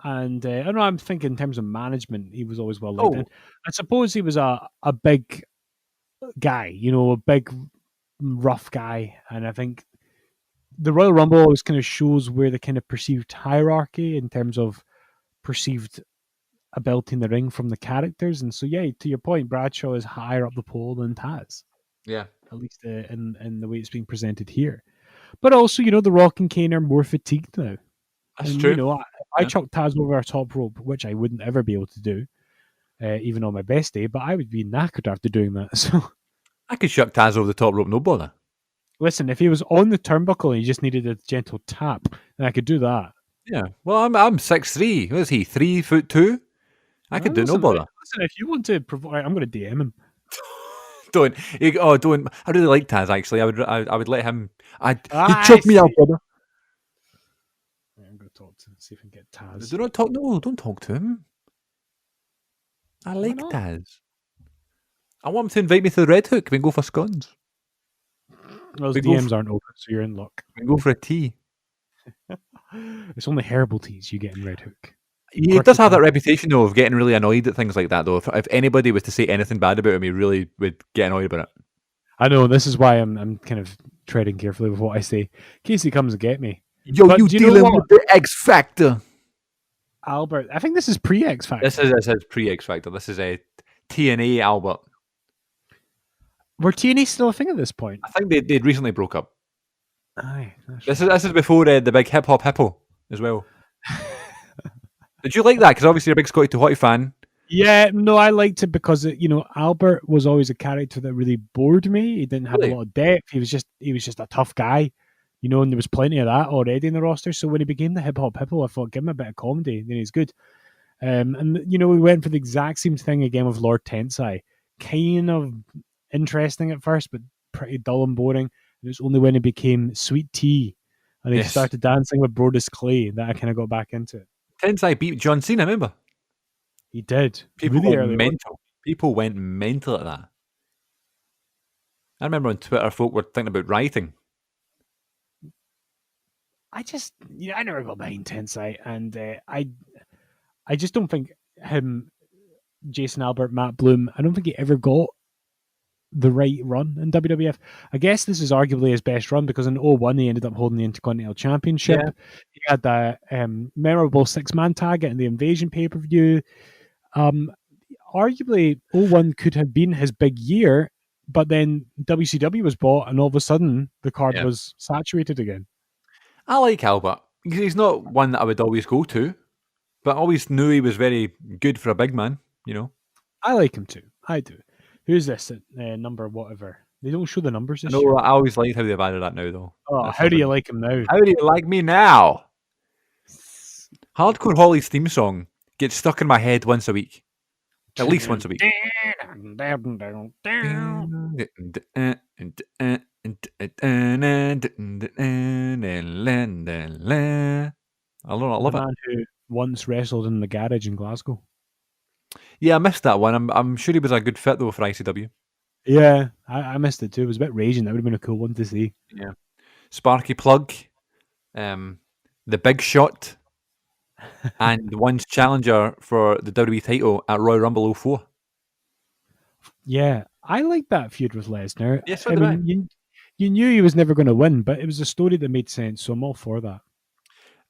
S3: And I don't know, I'm thinking in terms of management, he was always well-liked.
S2: Oh.
S3: And I suppose he was a big guy, you know, a big, rough guy. And I think the Royal Rumble always kind of shows where the kind of perceived hierarchy in terms of perceived ability in the ring from the characters. And so, yeah, to your point, Bradshaw is higher up the pole than Taz.
S2: Yeah.
S3: At least in the way it's being presented here. But also, you know, The Rock and Kane are more fatigued now.
S2: That's
S3: and,
S2: true.
S3: You know, I chucked Taz over a top rope, which I wouldn't ever be able to do, even on my best day, but I would be knackered after doing that. So,
S2: I could shuck Taz over the top rope, no bother.
S3: listen, if he was on the turnbuckle and he just needed a gentle tap, then I could do that.
S2: Yeah. Well, I'm 6'3". What is he? 3'2"? I could do no bother.
S3: Listen, if you want to provide, I'm going to DM him.
S2: Don't. I really like Taz. Actually, I would let him. He'd
S3: I
S2: choke me out, brother.
S3: I'm going to talk to him, see if we can get Taz.
S2: Do not talk. No, don't talk to him. I like
S3: not?
S2: Taz. I want him to invite me to the Red Hook. We can go for scones.
S3: Those
S2: We go
S3: DMs aren't open, so you're in luck.
S2: We can go for a tea.
S3: It's only herbal teas you get in Red Hook.
S2: He does have that reputation, though, of getting really annoyed at things like that, though. If anybody was to say anything bad about him, he really would get annoyed about it.
S3: I know, this is why I'm kind of treading carefully with what I say, in case he comes and get me.
S2: Yo,
S3: But
S2: you
S3: do you know
S2: dealing
S3: what?
S2: with the X Factor.
S3: Albert, I think this is pre-X Factor.
S2: This is pre-X Factor. This is a TNA Albert.
S3: Were TNA still a thing at this point?
S2: I think they'd recently broke up.
S3: Aye, that's
S2: This is before the big hip hop hippo as well. Did you like that? Because obviously you're a big Scotty 2Hotty fan.
S3: Yeah, no, I liked it because Albert was always a character that really bored me. He didn't have
S2: Really?
S3: a lot of depth. He was just a tough guy, and there was plenty of that already in the roster. So when he became the hip hop hippo, I thought, give him a bit of comedy, then he's good. And we went for the exact same thing again with Lord Tensai. Kind of interesting at first, but pretty dull and boring. And it's only when he became Sweet Tea and he
S2: Yes.
S3: started dancing with Brodus Clay that I kind of got back into it.
S2: Tensai beat John Cena, remember?
S3: He did.
S2: People
S3: really
S2: went
S3: early on.
S2: mental. People went mental at that. I remember on Twitter, folk were thinking about rioting.
S3: I never got behind Tensai, and I just don't think him, Jason Albert, Matt Bloom, I don't think he ever got the right run in WWF. I guess this is arguably his best run because in 01 he ended up holding the Intercontinental Championship.
S2: Yeah.
S3: He had that memorable 6-man tag in the Invasion pay-per-view. Arguably 01 could have been his big year, but then WCW was bought and all of a sudden the card
S2: Yeah.
S3: was saturated again.
S2: I like Albert. He's not one that I would always go to, but I always knew he was very good for a big man,
S3: I like him too. I do. Who's this at number whatever? They don't show the numbers this
S2: I
S3: year.
S2: know, I always liked how they've added that now, though.
S3: Oh,
S2: That's
S3: how do you
S2: something.
S3: like him now?
S2: How do you like me now? Hardcore Holly's theme song gets stuck in my head once a week. At least once a week. I love
S3: The
S2: it.
S3: man who once wrestled in the garage in Glasgow.
S2: Yeah, I missed that one. I'm sure he was a good fit though for ICW.
S3: Yeah, I missed it too. It was a bit raging. That would have been a cool one to see.
S2: Sparky Plug, the Big Shot, and once challenger for the WWE title at Royal Rumble 04.
S3: Yeah, I liked that feud with Lesnar.
S2: Yeah, so
S3: I
S2: did I.
S3: mean, you knew he was never going to win, but it was a story that made sense, so I'm all for that.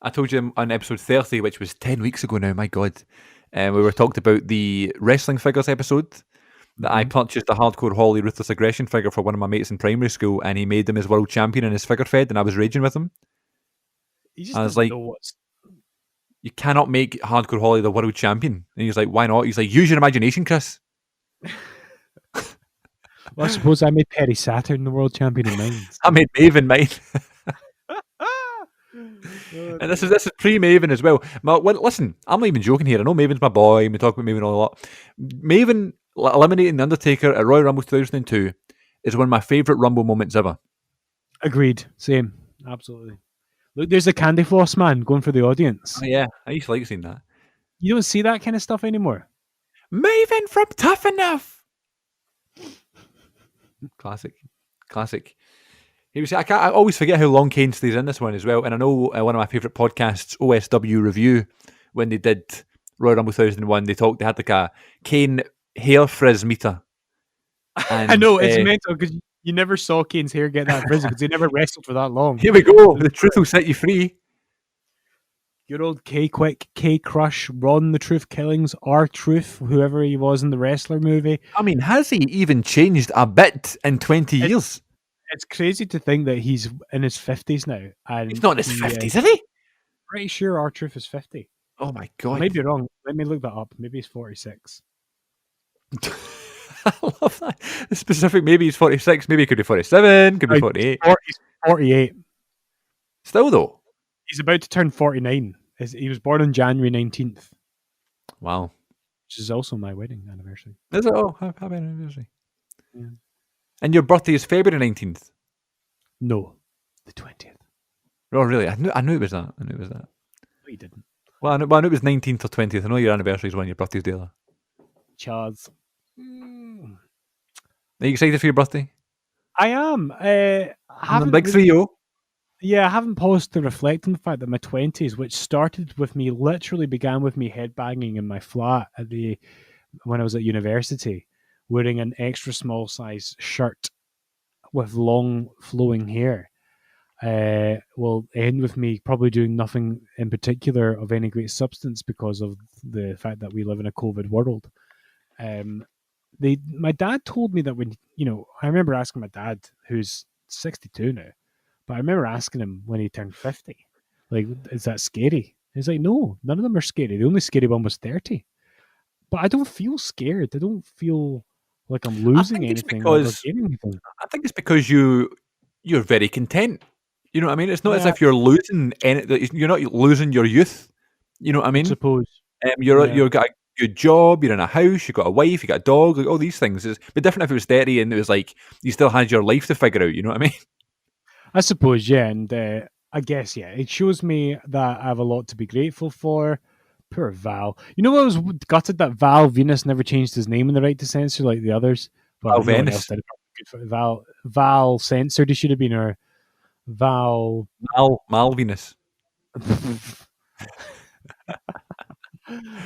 S2: I told you on episode 30, which was 10 weeks ago now, my God. We were talked about the wrestling figures episode that I purchased a Hardcore Holly Ruthless Aggression figure for one of my mates in primary school, and he made them as world champion in his figure fed, and I was raging with him.
S3: He just
S2: I was
S3: doesn't
S2: like,
S3: know what's...
S2: You cannot make Hardcore Holly the world champion. And he's like, why not? He's like, use your imagination, Chris.
S3: Well, I suppose I made Perry Saturn the world champion in mine.
S2: I made Maven mine. And this is pre-Maven as well. Listen, I'm not even joking here. I know Maven's my boy. We talk about Maven a lot. Maven eliminating The Undertaker at Royal Rumble 2002 is one of my favourite Rumble moments ever.
S3: Agreed. Same. Absolutely. Look, there's a candy floss man going for the audience.
S2: Oh, yeah, I used to like seeing that.
S3: You don't see that kind of stuff anymore.
S2: Maven from Tough Enough. Classic. He was. I always forget how long Kane stays in this one as well. And I know one of my favourite podcasts, OSW Review, when they did Royal Rumble 2001, they had like a Kane hair frizz meter. And,
S3: I know, it's mental because you never saw Kane's hair get that frizzy because he never wrestled for that long.
S2: Here we go. The truth will set you free.
S3: Good old K-Quick, K-Crush, Ron the Truth Killings, R-Truth, whoever he was in the wrestler movie.
S2: I mean, has he even changed a bit in 20 years?
S3: It's crazy to think that he's in his 50s now. And
S2: He's not in his 50s, is he?
S3: Pretty sure R-Truth is 50.
S2: Oh my
S3: I
S2: God.
S3: might be wrong. Let me look that up. Maybe he's 46.
S2: I love that. The specific, maybe he's 46, maybe he could be 47, could be 48.
S3: He's 48.
S2: Still though.
S3: He's about to turn 49. He was born on January 19th,
S2: Wow.
S3: which is also my wedding anniversary.
S2: Is it? Oh, happy anniversary.
S3: Yeah.
S2: And your birthday is February 19th?
S3: No, the 20th.
S2: Oh, really? I knew it was that.
S3: No, he didn't.
S2: Well, I knew it was 19th or 20th. I know your anniversary is when your birthday's the other.
S3: Charles.
S2: Are you excited for your birthday?
S3: I am. I haven't
S2: Big
S3: really
S2: 3-0.
S3: Yeah, I haven't paused to reflect on the fact that my 20s, which started with me, literally began with me headbanging in my flat when I was at university, wearing an extra small size shirt with long flowing hair, will end with me probably doing nothing in particular of any great substance because of the fact that we live in a COVID world. Um, my dad told me that I remember asking my dad, who's 62 now, but I remember asking him when he turned 50, like, is that scary? He's like, no, none of them are scary. The only scary one was 30. But I don't feel scared. I don't feel like I'm
S2: I
S3: losing
S2: think it's
S3: anything or
S2: because
S3: gaining anything.
S2: you're very content. You know what I mean? It's not as
S3: Yeah,
S2: if you're losing any. You're not losing your youth. You know what I
S3: I
S2: mean?
S3: suppose. Yeah,
S2: You're got a good job. You're in a house. You got a wife. You got a dog. Like all these things. It's be different if it was 30 and it was like you still had your life to figure out. You know what I mean?
S3: I suppose. Yeah, and I guess it shows me that I have a lot to be grateful for. Poor Val. You know what, I was gutted that Val Venus never changed his name in the right to censor like the others,
S2: Val
S3: but no one else
S2: Venice,
S3: did. Good for Val censored. He should have been, or Val.
S2: Venus.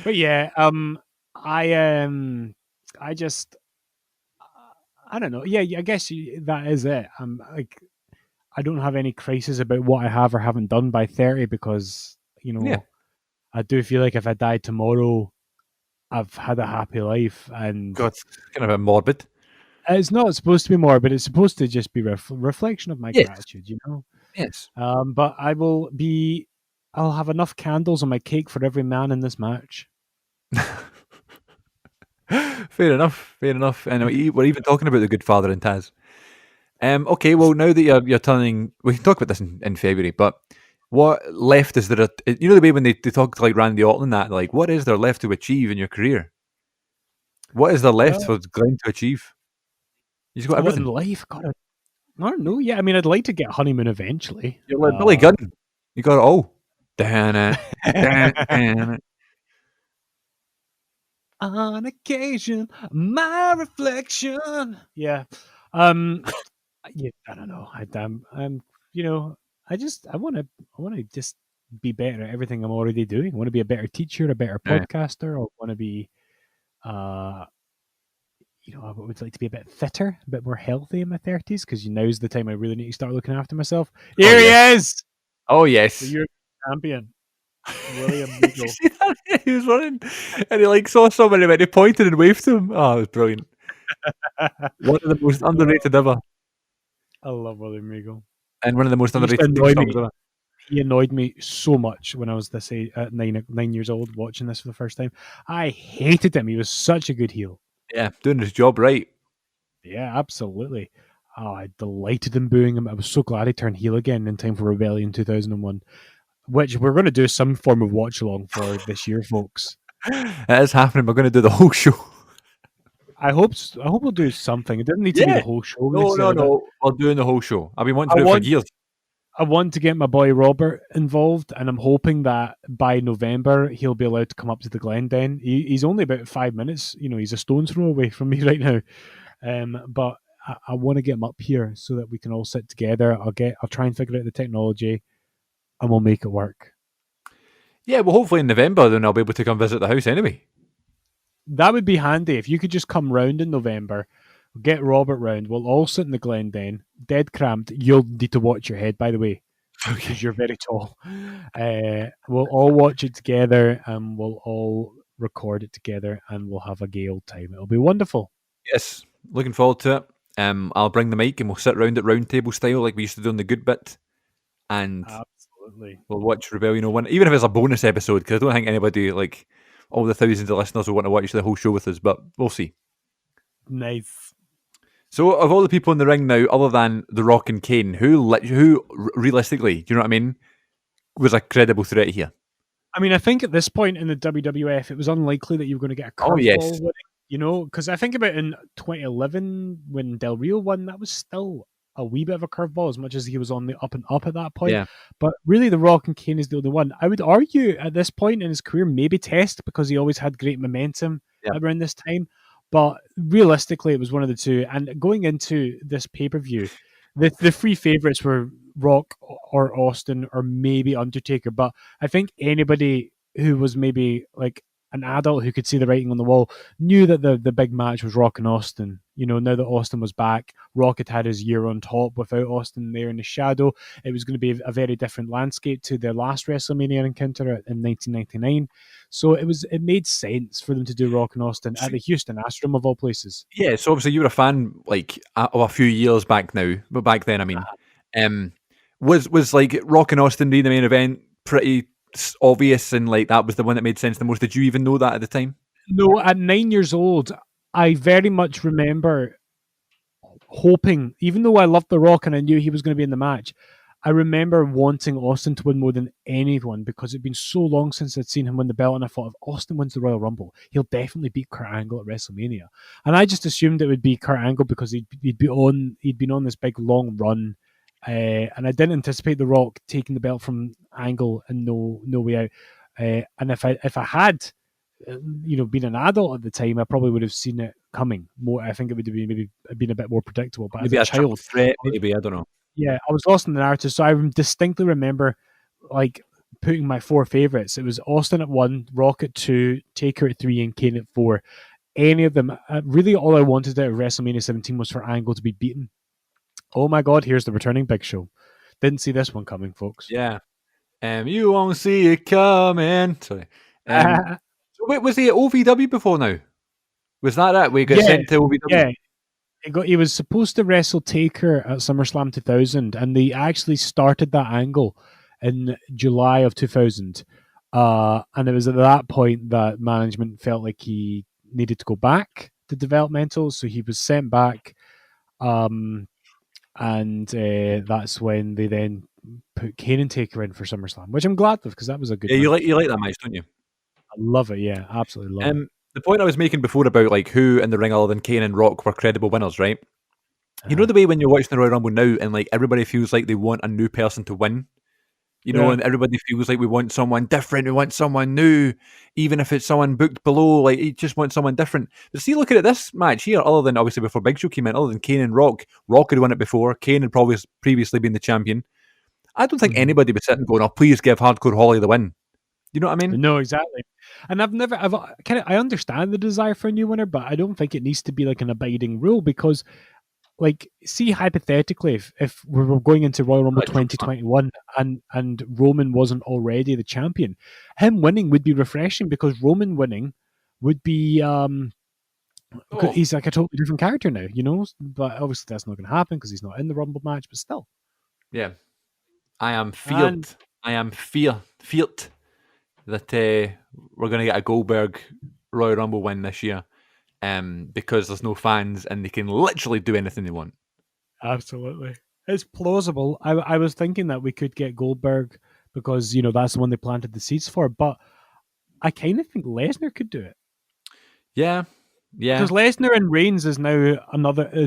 S3: But yeah, I I just I don't know. Yeah, I guess that is it. I'm like, I don't have any crisis about what I have or haven't done by 30 because
S2: Yeah.
S3: I do feel like if I died tomorrow, I've had a happy life, and
S2: God, it's kind of a morbid.
S3: it's not supposed to be more, but it's supposed to just be reflection of my
S2: Yes.
S3: gratitude,
S2: Yes.
S3: But I'll have enough candles on my cake for every man in this match.
S2: Fair enough. Fair enough. And we're even talking about the good father in Taz. Okay, well, now that you're turning, we can talk about this in February, but what left is there? You know the way when they talk to like Randy Orton, that like, what is there left to achieve in your career? What is there left
S3: Well,
S2: for Glenn to achieve? He's got
S3: what in
S2: everything.
S3: life? God, I don't know. Yeah, I mean, I'd like to get honeymoon eventually.
S2: You're like Billy Gunn. You got it all. Damn it. Damn it.
S3: On occasion, my reflection. Yeah. Um. Yeah. I don't know. I'm. You know. I want to. I want to just be better at everything I'm already doing. I want to be a better teacher, a better
S2: Yeah.
S3: podcaster. I want to be. Uh. I would like to be a bit fitter, a bit more healthy in my 30s because now's the time I really need to start looking after myself. Here he is,
S2: Oh
S3: the
S2: yes.
S3: European champion, William
S2: Did you
S3: Regal.
S2: see that? He was running, and he like saw somebody, and he pointed and waved to him. Oh, it was brilliant. One of the most underrated ever,
S3: I love William Regal.
S2: and one of the most
S3: He used to
S2: underrated theme
S3: annoy
S2: songs
S3: me.
S2: ever.
S3: He annoyed me so much when I was this age, at 9 years old, watching this for the first time. I hated him. He was such a good heel.
S2: Yeah, doing his job right.
S3: Yeah, absolutely. Oh, I delighted in booing him. I was so glad he turned heel again in time for Rebellion 2001, which we're going to do some form of watch along for this year, folks.
S2: It is happening. We're going to do the whole show.
S3: I hope we'll do something. It doesn't need to be the whole show.
S2: No,
S3: necessarily, but
S2: no. We're doing the whole show. I've been wanting to
S3: I
S2: do it for
S3: want
S2: years.
S3: I want to get my boy Robert involved, and I'm hoping that by November he'll be allowed to come up to the Glendon. He's only about 5 minutes. He's a stone's throw away from me right now. But I want to get him up here so that we can all sit together. I'll try and figure out the technology, and we'll make it work.
S2: Yeah, well, hopefully in November, then I'll be able to come visit the house anyway.
S3: That would be handy if you could just come round in November. Get Robert round. We'll all sit in the Glendon, dead cramped. You'll need to watch your head, by the way, because you're very tall. We'll all watch it together, and we'll all record it together, and we'll have a gay old time. It'll be wonderful.
S2: Yes, looking forward to it. I'll bring the mic and we'll sit round at round table style like we used to do on the Good Bit, and
S3: Absolutely.
S2: we'll watch Rebellion 01, even if it's a bonus episode, because I don't think anybody, like all the thousands of listeners, will want to watch the whole show with us, but we'll see.
S3: Nice.
S2: So, of all the people in the ring now, other than The Rock and Kane, who realistically, do you know what I mean, was a credible threat here?
S3: I mean, I think at this point in the WWF, it was unlikely that you were going to get a curveball
S2: Oh, yes.
S3: winning, because I think about in 2011 when Del Rio won, that was still a wee bit of a curveball as much as he was on the up and up at that point.
S2: Yeah.
S3: But really, The Rock and Kane is the only one. I would argue at this point in his career, maybe Test, because he always had great momentum
S2: Yeah.
S3: around this time. But realistically, it was one of the two. And going into this pay-per-view, the three favorites were Rock or Austin or maybe Undertaker. But I think anybody who was maybe like an adult who could see the writing on the wall knew that the big match was Rock and Austin. You know, now that Austin was back, Rock had his year on top without Austin there in the shadow. It was going to be a very different landscape to their last WrestleMania encounter in 1999. So it made sense for them to do Rock and Austin at the Houston Astrodome of all places.
S2: Yeah, so obviously you were a fan like of a few years back now, but back then, I mean, was like Rock and Austin being the main event pretty obvious, and like that was the one that made sense the most? Did you even know that at the time?
S3: No, at 9 years old, I very much remember hoping, even though I loved The Rock and I knew he was going to be in the match, I remember wanting Austin to win more than anyone because it'd been so long since I'd seen him win the belt, and I thought if Austin wins the Royal Rumble, he'll definitely beat Kurt Angle at WrestleMania. And I just assumed it would be Kurt Angle because he'd been on this big long run, and I didn't anticipate The Rock taking the belt from Angle and no way out. And if I had, been an adult at the time, I probably would have seen it coming more. I think it would have been a bit more predictable. But
S2: Maybe
S3: as a child,
S2: threat, maybe, I don't know.
S3: yeah, I was lost in the narrative, so I distinctly remember like putting my four favorites. It was Austin at 1, Rock at 2, Taker at 3, and Kane at 4. Any of them, really, all I wanted out of WrestleMania 17 was for Angle to be beaten. Oh my God! Here's the returning Big Show. Didn't see this one coming, folks.
S2: Yeah, you won't see it coming. Sorry. So wait, was he at OVW before now? Was that it? We got sent to OVW.
S3: Yeah. He was supposed to wrestle Taker at SummerSlam 2000, and they actually started that angle in July of 2000. And it was at that point that management felt like he needed to go back to developmental, so he was sent back. And that's when they then put Kane and Taker in for SummerSlam, which I'm glad of because that was a good.
S2: Yeah,
S3: match.
S2: you like that match, don't you?
S3: I love it. Yeah, absolutely love it.
S2: The point I was making before about like who in the ring other than Kane and Rock were credible winners, right? You know the way when you're watching the Royal Rumble now and like everybody feels like they want a new person to win? You know, and everybody feels like we want someone different, we want someone new, even if it's someone booked below, like you just want someone different. But see, looking at this match here, other than obviously before Big Show came in, other than Kane and Rock had won it before, Kane had probably previously been the champion. I don't think anybody was sitting going, oh, please give Hardcore Holly the win. You know what I mean?
S3: No, exactly. And I understand the desire for a new winner, but I don't think it needs to be like an abiding rule because, like, see, hypothetically, if we were going into Royal Rumble 2021 and Roman wasn't already the champion, him winning would be refreshing because Roman winning would be, he's like a totally different character now, you know? But obviously that's not going to happen because he's not in the Rumble match, but still.
S2: Yeah. I am feared that we're going to get a Goldberg Royal Rumble win this year because there's no fans and they can literally do anything they want.
S3: Absolutely. It's plausible. I was thinking that we could get Goldberg because, you know, that's the one they planted the seeds for, but I kind of think Lesnar could do it.
S2: Yeah.
S3: Because Lesnar and Reigns is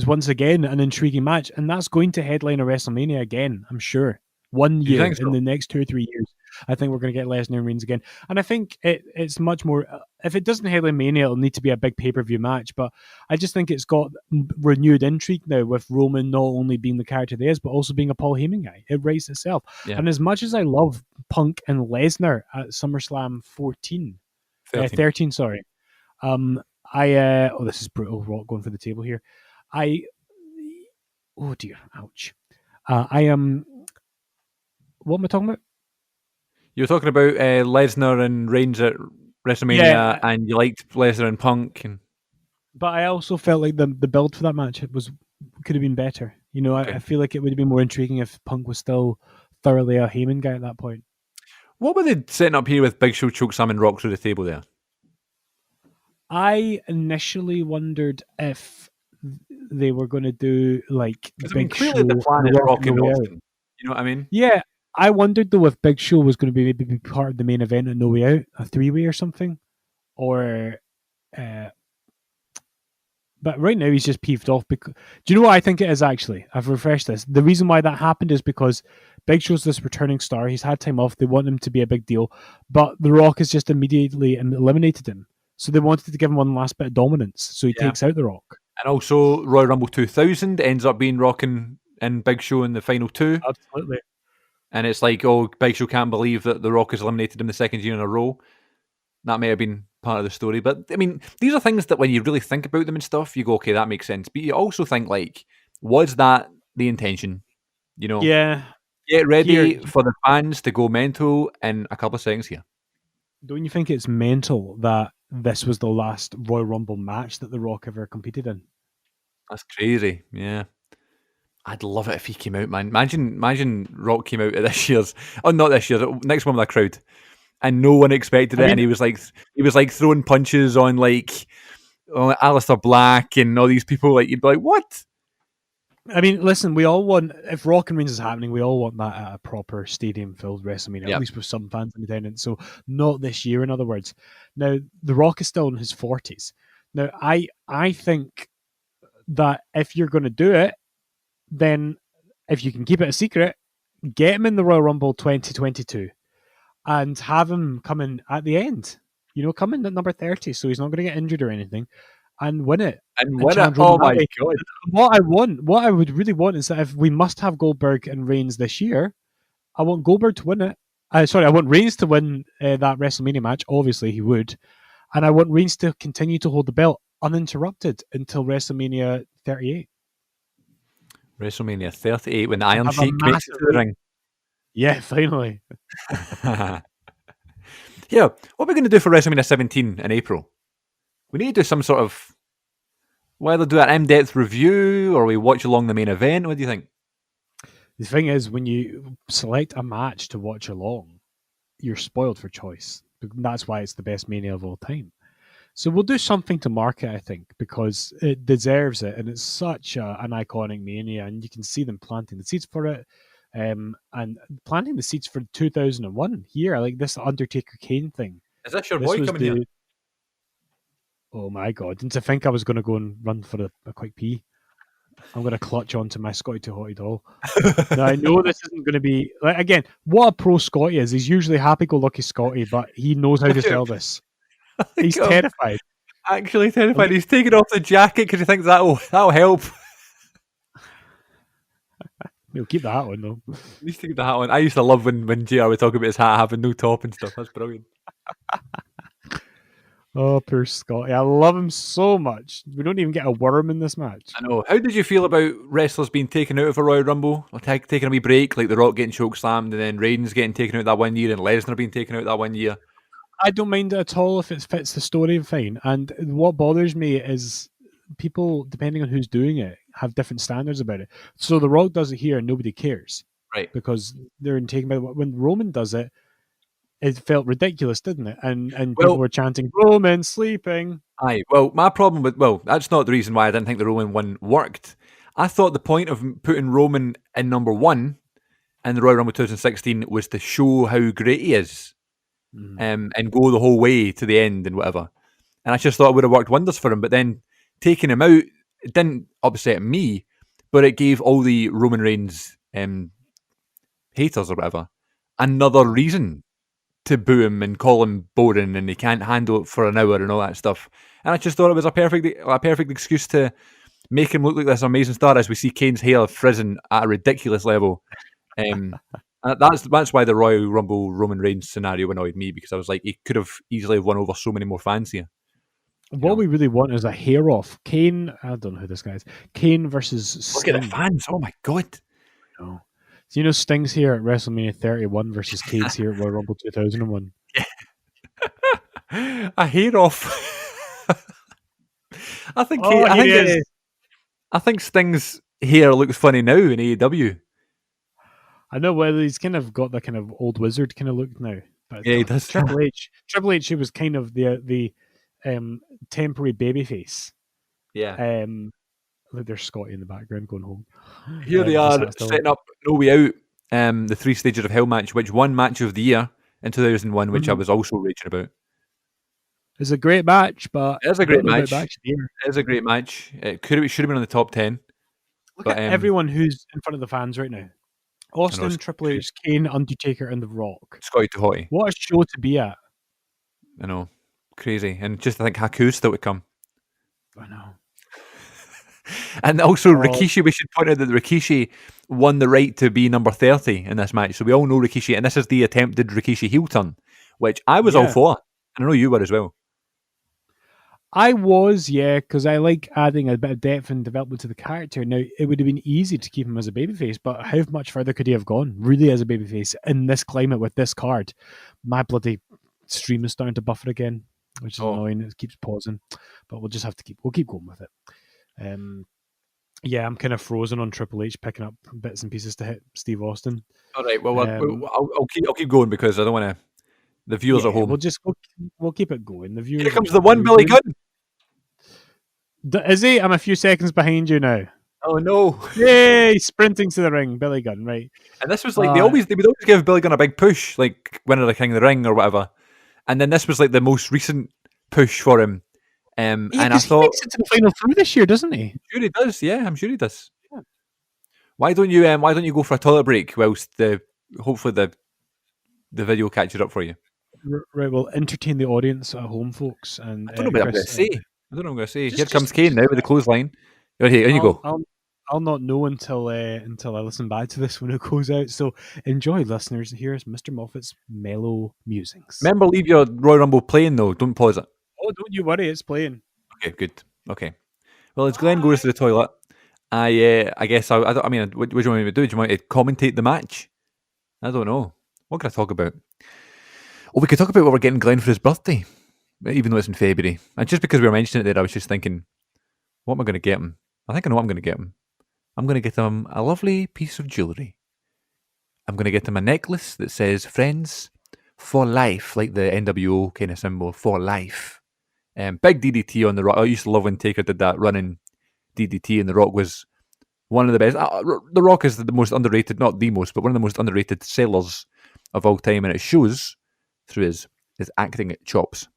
S3: once again an intriguing match, and that's going to headline a WrestleMania again, I'm sure. 1 year in the next 2 or 3 years, I think we're going to get Lesnar and Reigns again. And I think it's much more, if it doesn't headline Mania, it'll need to be a big pay-per-view match, but I just think it's got renewed intrigue now with Roman not only being the character he is, but also being a Paul Heyman guy. It writes itself. Yeah. And as much as I love Punk and Lesnar at SummerSlam 13, sorry. This is brutal, Rock going for the table here. Oh dear, ouch. What am I talking about?
S2: You were talking about Lesnar and Reigns at WrestleMania, and you liked Lesnar and Punk.
S3: But I also felt like the build for that match could have been better. You know, I feel like it would have been more intriguing if Punk was still thoroughly a Heyman guy at that point.
S2: What were they setting up here with Big Show, chokeslam, and Rock through the table there?
S3: I initially wondered if they were going to do like Big Show.
S2: Clearly the plan is Rock and Austin. You know what I mean?
S3: Yeah. I wondered though if Big Show was going to maybe be part of the main event at No Way Out, a 3-way or something, but right now he's just peeved off. Because do you know what I think it is? Actually, I've refreshed this. The reason why that happened is because Big Show's this returning star. He's had time off. They want him to be a big deal, but The Rock has just immediately eliminated him. So they wanted to give him one last bit of dominance. So he
S2: Yeah.
S3: takes out The Rock.
S2: And also, Royal Rumble 2000 ends up being Rock and Big Show in the final two.
S3: Absolutely.
S2: And it's like, oh, Big Show can't believe that The Rock has eliminated him the second year in a row. That may have been part of the story. But, I mean, these are things that when you really think about them and stuff, you go, okay, that makes sense. But you also think, like, was that the intention? You know?
S3: Yeah.
S2: Get ready
S3: Here-
S2: for the fans to go mental in a couple of seconds here.
S3: Don't you think it's mental that this was the last Royal Rumble match that The Rock ever competed in?
S2: That's crazy. Yeah. I'd love it if he came out, man. Imagine Rock came out at this year's, not this year's, next one with a crowd, and no one expected it, and he was like throwing punches on like Alistair Black and all these people. Like you'd be like, what?
S3: I mean, listen, we all want, if Rock and Reigns is happening, we all want that at a proper stadium-filled WrestleMania,
S2: Yep.
S3: at least with some fans in attendance. So not this year, in other words. Now, The Rock is still in his 40s. Now, I think that if you're going to do it, then if you can keep it a secret, get him in the Royal Rumble 2022 and have him come in at the end. You know, come in at number 30 so he's not going to get injured or anything and win it.
S2: And what?
S3: challenge
S2: Oh
S3: Roman
S2: my
S3: that way.
S2: god!
S3: What I would really want is that if we must have Goldberg and Reigns this year, I want Goldberg to win it. I want Reigns to win that WrestleMania match. Obviously, he would, and I want Reigns to continue to hold the belt uninterrupted until WrestleMania 38.
S2: WrestleMania 38 when the Iron
S3: Have a
S2: Sheik makes it
S3: massive
S2: to the ring.
S3: Yeah, finally.
S2: Yeah, what are we going to do for WrestleMania 17 in April? We need to do some sort of, whether do an in-depth review or we watch along the main event. What do you think?
S3: The thing is, when you select a match to watch along, you're spoiled for choice. That's why it's the best Mania of all time. So we'll do something to mark it, I think, because it deserves it, and it's such an iconic Mania, and you can see them planting the seeds for it, and planting the seeds for 2001 here, like this Undertaker Kane thing.
S2: Is this your
S3: This
S2: boy
S3: was
S2: coming here?
S3: Oh my god! Didn't I think I was going to go and run for a quick pee? I'm going to clutch onto my Scotty 2 Hotty doll. Now, I know this isn't going to be like again. What a pro Scotty is! He's usually happy-go-lucky Scotty, but he knows how to sell this. He's
S2: God.
S3: terrified.
S2: Actually terrified. He's taking off the jacket because he thinks that'll help.
S3: He'll keep the hat on though.
S2: He needs to get the hat on. I used to love when JR would talk about his hat having no top and stuff. That's brilliant.
S3: Oh, poor Scotty. I love him so much. We don't even get a worm in this match.
S2: I know. How did you feel about wrestlers being taken out of a Royal Rumble, or taking a wee break, like The Rock getting choke slammed, and then Reigns getting taken out that 1 year, and Lesnar being taken out that 1 year?
S3: I don't mind it at all if it fits the story, fine. And what bothers me is people, depending on who's doing it, have different standards about it. So The Rock does it here and nobody cares.
S2: Right.
S3: Because they're taken by when Roman does it, it felt ridiculous, didn't it? And
S2: Well-
S3: people were chanting, Roman sleeping.
S2: Aye. Well, my problem with that's not the reason why I didn't think the Roman one worked. I thought the point of putting Roman in number one in the Royal Rumble 2016 was to show how great he is, and go the whole way to the end and whatever. And I just thought it would have worked wonders for him. But then taking him out, it didn't upset me, but it gave all the Roman Reigns haters or whatever another reason to boo him and call him boring and he can't handle it for an hour and all that stuff. And I just thought it was a perfect excuse to make him look like this amazing star as we see Kane's hair frizzing at a ridiculous level. And that's why the Royal Rumble Roman Reigns scenario annoyed me, because I was like, he could have easily won over so many more fans here.
S3: What we really want is a hair off. Kane, I don't know who this guy is. Kane versus
S2: Look
S3: Sting.
S2: at the fans! Oh my god!
S3: No. So you know Sting's here at WrestleMania 31 versus Kane's here at Royal Rumble 2001.
S2: A hair off. I think.
S3: Oh,
S2: I
S3: here
S2: think
S3: he
S2: it's-
S3: is.
S2: I think Sting's hair looks funny now in AEW.
S3: I know whether he's kind of got the kind of old wizard kind of look now. But
S2: Yeah, he does.
S3: Triple H. Triple H, he was kind of the temporary babyface.
S2: Yeah.
S3: Look, there's Scotty in the background going home.
S2: Here they
S3: just
S2: are
S3: that still.
S2: setting up No Way Out, the 3 stages of Hell match, which won Match of the Year in 2001, which I was also raging about.
S3: It's a great match, but
S2: It is a
S3: I don't
S2: great
S3: know about
S2: match.
S3: Match of the Year.
S2: It is a great match. It should have been on the top 10.
S3: Look
S2: But,
S3: at everyone who's in front of the fans right now. Austin,
S2: it's
S3: Triple H, Kane, Undertaker, and The Rock.
S2: Scotty to Hottie.
S3: What a show to be at.
S2: I know. crazy. And just to think Haku's still to come.
S3: I know.
S2: And also
S3: Oh.
S2: Rikishi, we should point out that Rikishi won the right to be number 30 in this match. So we all know Rikishi, and this is the attempted Rikishi heel turn, which I was all
S3: Yeah.
S2: for. And I know you were as well.
S3: I was, yeah, because I like adding a bit of depth and development to the character. Now, it would have been easy to keep him as a babyface, but how much further could he have gone, really, as a babyface in this climate with this card? My bloody stream is starting to buffer again, which is annoying. It keeps pausing, but we'll just have to we'll keep going with it. Yeah, I'm kind of frozen on Triple H picking up bits and pieces to hit Steve Austin.
S2: All right, well, I'll keep going because I don't want to. The viewers at home.
S3: We'll keep it going. The viewers.
S2: Here comes the one Billy Gunn.
S3: Is he? I'm a few seconds behind you now.
S2: Oh no!
S3: Yay! Sprinting to the ring, Billy Gunn, right?
S2: And this was like they would always give Billy Gunn a big push, like winner of the King of the Ring or whatever. And then this was like the most recent push for him. And I thought
S3: he makes it to the final three this year, doesn't he?
S2: I'm sure he does. Yeah, I'm sure he does. Yeah. Why don't you go for a toilet break whilst hopefully the video catches up for you?
S3: Right, we'll entertain the audience at home, folks. And
S2: I don't know what I'm going to say. Here comes Kane now with the clothesline. Here you go.
S3: I'll not know until I listen back to this when it goes out. So enjoy, listeners. Here's Mr. Moffat's mellow musings.
S2: Remember, leave your Royal Rumble playing though. Don't pause it.
S3: Oh, don't you worry, it's playing.
S2: Okay, good. Okay. Well, as Glenn goes to the toilet, I guess what do you want me to do? Do you want me to commentate the match? I don't know. What can I talk about? Oh, we could talk about what we're getting Glenn for his birthday, even though it's in February. And just because we were mentioning it there, I was just thinking, what am I going to get him? I think I know what I'm going to get him. I'm going to get him a lovely piece of jewellery. I'm going to get him a necklace that says "Friends for Life," like the NWO kind of symbol, for life. Big DDT on The Rock. I used to love when Taker did that running DDT, and The Rock was one of the best. The Rock is the most underrated, not the most, but one of the most underrated sellers of all time, and it shows through his acting chops,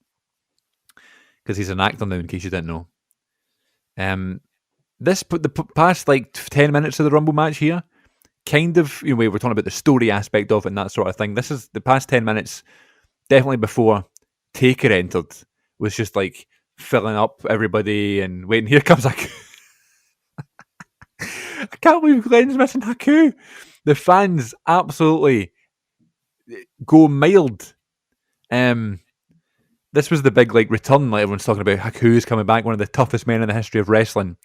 S2: because he's an actor now, in case you didn't know. The past like 10 minutes of the Rumble match here, kind of, we were talking about the story aspect of it and that sort of thing. This is the past 10 minutes, definitely before Taker entered, was just like filling up everybody and waiting. Here comes Haku. I can't believe Glenn's missing Haku. The fans absolutely go mild. This was the big return, like everyone's talking about. Haku's coming back, one of the toughest men in the history of wrestling.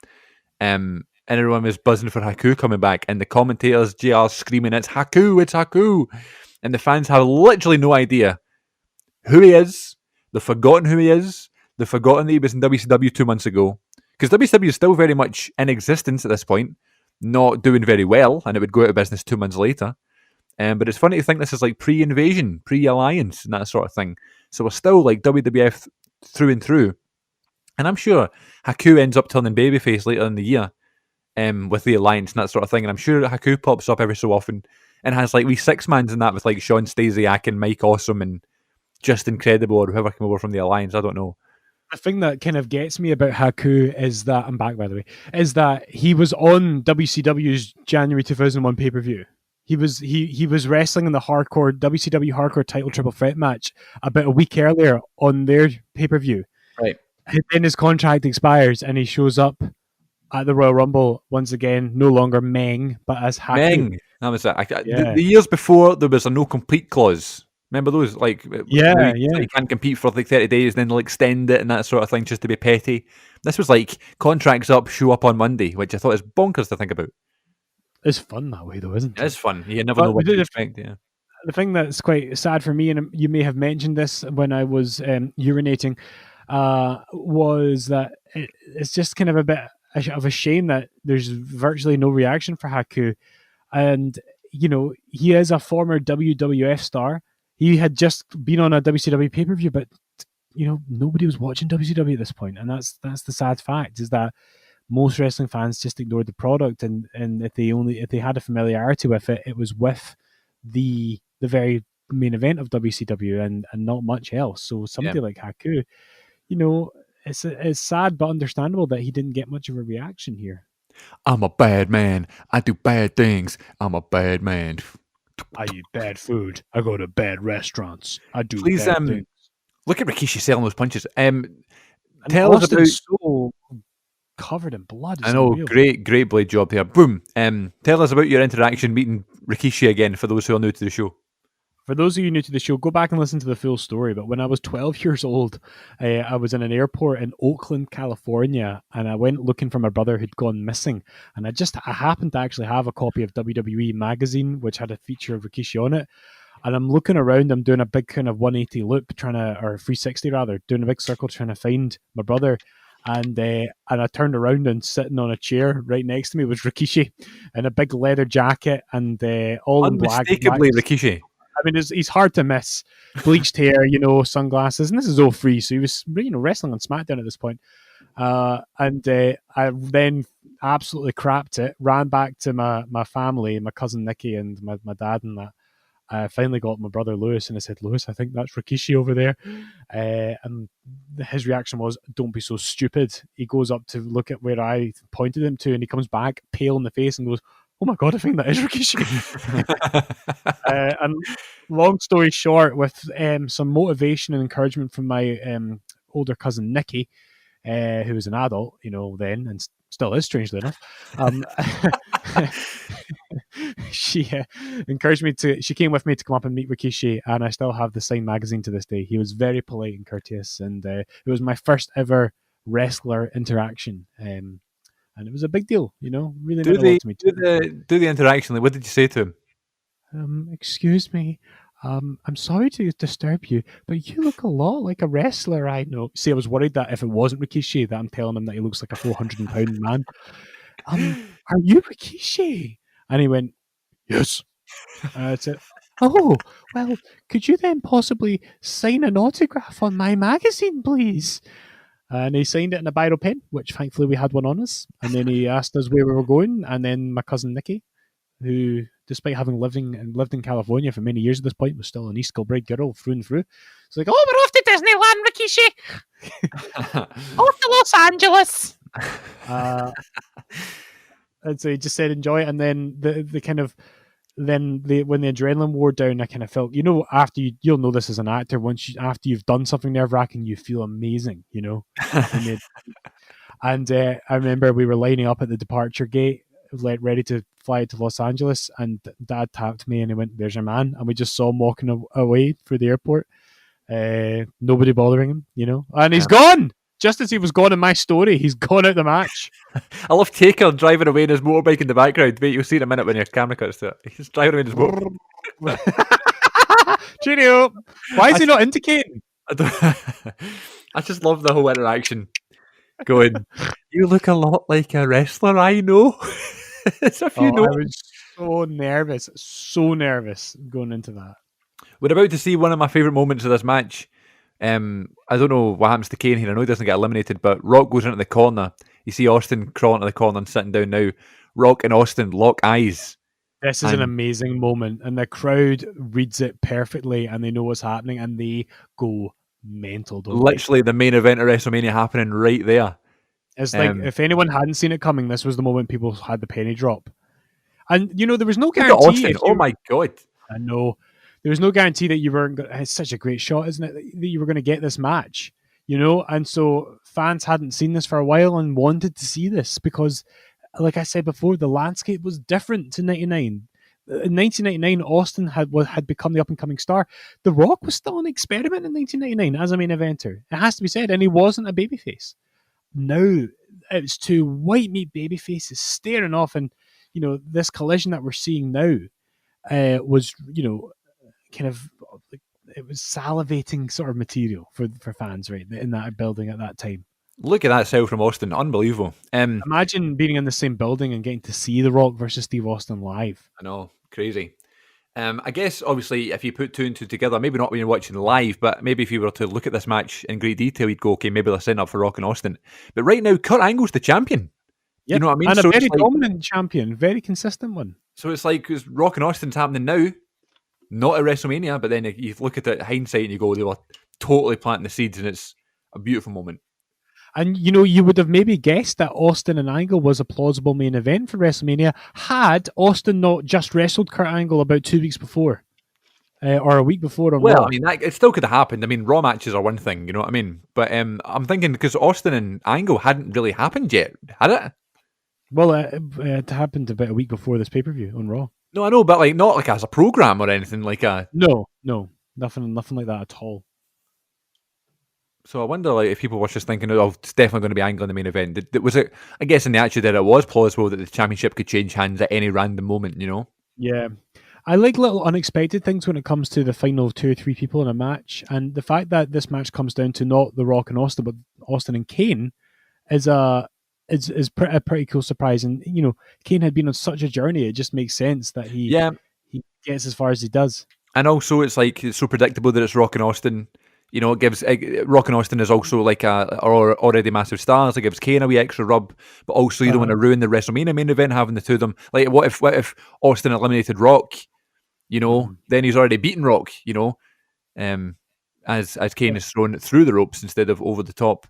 S2: And everyone was buzzing for Haku coming back, and the commentators, JR, screaming, "It's Haku! It's Haku!" And the fans have literally no idea who he is. They've forgotten who he is. They've forgotten that he was in WCW 2 months ago, because WCW is still very much in existence at this point, not doing very well, and it would go out of business 2 months later. But it's funny to think this is like pre-invasion, pre-alliance, and that sort of thing. So we're still like WWF through and through. And I'm sure Haku ends up turning babyface later in the year with the alliance and that sort of thing. And I'm sure Haku pops up every so often and has like wee six-mans in that with like Sean Stasiak and Mike Awesome and Just Incredible or whoever came over from the alliance. I don't know.
S3: The thing that kind of gets me about Haku is that, I'm back by the way, is that he was on WCW's January 2001 pay-per-view. He was wrestling in the WCW Hardcore Title Triple Threat match about a week earlier on their pay-per-view.
S2: Right.
S3: And then his contract expires and he shows up at the Royal Rumble once again, no longer Meng, but as Haku.
S2: Meng. That was it. The years before, there was a no compete clause. Remember those? You can't compete for like 30 days, then they'll extend it and that sort of thing just to be petty. This was like contracts up, show up on Monday, which I thought is bonkers to think about.
S3: It's fun that way, though, isn't it?
S2: It's fun. You never know what to expect. Yeah.
S3: The thing that's quite sad for me, and you may have mentioned this when I was urinating, was that it's just kind of a bit of a shame that there's virtually no reaction for Haku. And, he is a former WWF star. He had just been on a WCW pay-per-view, but, nobody was watching WCW at this point. And that's the sad fact, is that most wrestling fans just ignored the product, and if they had a familiarity with it, it was with the very main event of WCW and not much else. So somebody like Haku, it's sad but understandable that he didn't get much of a reaction here.
S2: I'm a bad man. I do bad things. I'm a bad man.
S3: I eat bad food. I go to bad restaurants. I do bad things.
S2: Look at Rikishi selling those punches.
S3: And
S2: Tell us about.
S3: Austin's so covered in blood. It's
S2: I know,
S3: unreal.
S2: great blade job there. Boom. Tell us about your interaction meeting Rikishi again for those who are new to the show.
S3: For those of you new to the show, go back and listen to the full story. But when I was 12 years old, I was in an airport in Oakland, California, and I went looking for my brother who'd gone missing. And I happened to actually have a copy of WWE Magazine, which had a feature of Rikishi on it. And I'm looking around, I'm doing a big kind of 180 loop, or 360 rather, doing a big circle trying to find my brother. And I turned around, and sitting on a chair right next to me was Rikishi in a big leather jacket and all in black.
S2: Unmistakably Rikishi.
S3: I mean, he's hard to miss. Bleached hair, sunglasses, and this is all free. So he was, wrestling on SmackDown at this point. And I then absolutely crapped it. Ran back to my family, my cousin Nikki, and my dad, and that. I finally got my brother Lewis, and I said, "Lewis, I think that's Rikishi over there." And his reaction was, "Don't be so stupid." He goes up to look at where I pointed him to, and he comes back pale in the face and goes, "Oh my God, I think that is Rikishi." And long story short, with some motivation and encouragement from my older cousin Nikki, who was an adult, then, and still is, strangely enough, she encouraged me she came with me to come up and meet Rikishi, and I still have the signed magazine to this day. He was very polite and courteous, and it was my first ever wrestler interaction. And it was a big deal, really meant a lot to me.
S2: Do the interaction. Like, what did you say to him?
S3: Excuse me, I'm sorry to disturb you, but you look a lot like a wrestler I know. See, I was worried that if it wasn't Rikishi, that I'm telling him that he looks like a 400-pound man. Are you Rikishi? And he went, yes. I said, oh, well, could you then possibly sign an autograph on my magazine, please? And he signed it in a biro pen, which thankfully we had one on us. And then he asked us where we were going. And then my cousin Nikki, who, despite having lived in California for many years at this point, was still an East Kilbride girl through and through. It's like, oh, we're off to Disneyland, Rikishi. Off to Los Angeles. And so he just said, enjoy it. And then when the adrenaline wore down, I kind of felt, after you'll know this as an actor, after you've done something nerve-wracking, you feel amazing, And I remember we were lining up at the departure gate, ready to fly to Los Angeles, and Dad tapped me and he went, "There's your man." And we just saw him walking away through the airport. Nobody bothering him, and he's gone. Just as he was gone in my story, he's gone out the match.
S2: I love Taker driving away in his motorbike in the background. Wait, you'll see in a minute when your camera cuts to it. He's driving away in his motorbike.
S3: Cheerio. Why is he not indicating?
S2: I just love the whole interaction. Going, you look a lot like a wrestler I know. As if you know.
S3: I was so nervous going into that.
S2: We're about to see one of my favourite moments of this match. I don't know what happens to Kane here. I know he doesn't get eliminated, but Rock goes into the corner. You see Austin crawling to the corner and sitting down now. Rock and Austin lock eyes.
S3: This is an amazing moment, and the crowd reads it perfectly, and they know what's happening, and they go mental.
S2: Literally the main event of WrestleMania happening right there.
S3: It's like, if anyone hadn't seen it coming, this was the moment people had the penny drop. And, there was no guarantee.
S2: Oh my God.
S3: I know. There was no guarantee that you weren't. It's such a great shot, isn't it? That you were going to get this match, And so fans hadn't seen this for a while and wanted to see this because, like I said before, the landscape was different to '99. In 1999, Austin had become the up and coming star. The Rock was still an experiment in 1999 as a main eventer. It has to be said, and he wasn't a babyface. Now it's two white meat babyfaces staring off, and this collision that we're seeing now was kind of like, it was salivating sort of material for fans, right, in that building at that time.
S2: Look at that sell from Austin, unbelievable.
S3: Imagine being in the same building and getting to see The Rock versus Steve Austin live.
S2: I know, crazy. I guess obviously if you put two and two together, maybe not when you're watching live, but maybe if you were to look at this match in great detail, you'd go, okay, maybe they're setting up for Rock and Austin. But right now, Kurt Angle's the champion.
S3: Yep.
S2: You know what I mean?
S3: And a very dominant champion, very consistent one.
S2: So it's like Rock and Austin's happening now, not at WrestleMania, but then you look at it hindsight and you go, they were totally planting the seeds, and it's a beautiful moment.
S3: And, you would have maybe guessed that Austin and Angle was a plausible main event for WrestleMania had Austin not just wrestled Kurt Angle about 2 weeks before. or a week before on
S2: Well,
S3: Raw.
S2: I mean, it still could have happened. I mean, Raw matches are one thing, you know what I mean? But I'm thinking because Austin and Angle hadn't really happened yet, had it?
S3: Well, it happened about a week before this pay per view on Raw.
S2: No, I know, but like not like as a program or anything like a.
S3: No, nothing like that at all.
S2: So I wonder, like, if people were just thinking, "Oh, it's definitely going to be Angle in the main event." Was it? I guess in the actual that it was plausible that the championship could change hands at any random moment, you know?
S3: Yeah. I like little unexpected things when it comes to the final 2 or 3 people in a match, and the fact that this match comes down to not The Rock and Austin, but Austin and Kane is a pretty cool surprise. And you know, Kane had been on such a journey; it just makes sense that he
S2: Yeah,
S3: gets as far as he does.
S2: and also it's like it's so predictable that it's Rock and Austin. You know, it gives Rock and Austin is also like are already massive stars. It gives Kane a wee extra rub, but also you don't want to ruin the WrestleMania main event having the two of them. Like, what if Austin eliminated Rock? You know, then he's already beaten Rock. You know, as Kane is thrown through the ropes instead of over the top.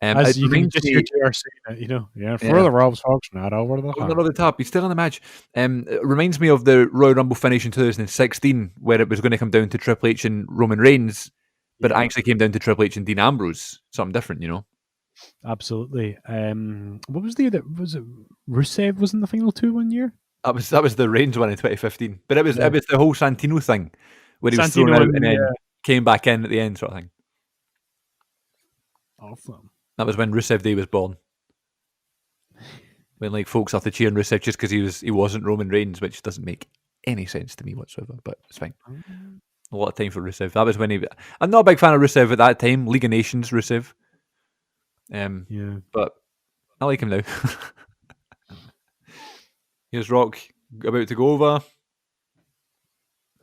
S3: As
S2: It
S3: you can
S2: reminds
S3: just
S2: me-
S3: hear JR saying it, you know, yeah, for
S2: Yeah.
S3: the Rob's Fox, not over the
S2: Over
S3: top.
S2: the top, he's still in the match. It reminds me of the Royal Rumble finish in 2016, where it was going to come down to Triple H and Roman Reigns, but it actually came down to Triple H and Dean Ambrose. Something different, you know.
S3: Absolutely. What was the other? Was it Rusev was in the final 2 one year?
S2: That was the Reigns one in 2015, but it was
S3: Yeah.
S2: the whole Santino thing where he was
S3: Santino
S2: thrown out
S3: and,
S2: and then
S3: yeah.
S2: came back in at the end, sort of thing.
S3: Awesome.
S2: That was when Rusev Day was born. When like folks started cheering Rusev just because he wasn't Roman Reigns, which doesn't make any sense to me whatsoever. But it's fine. A lot of time for Rusev. That was when I'm not a big fan of Rusev at that time. League of Nations Rusev.
S3: Yeah.
S2: But I like him now. Here's Rock about to go over.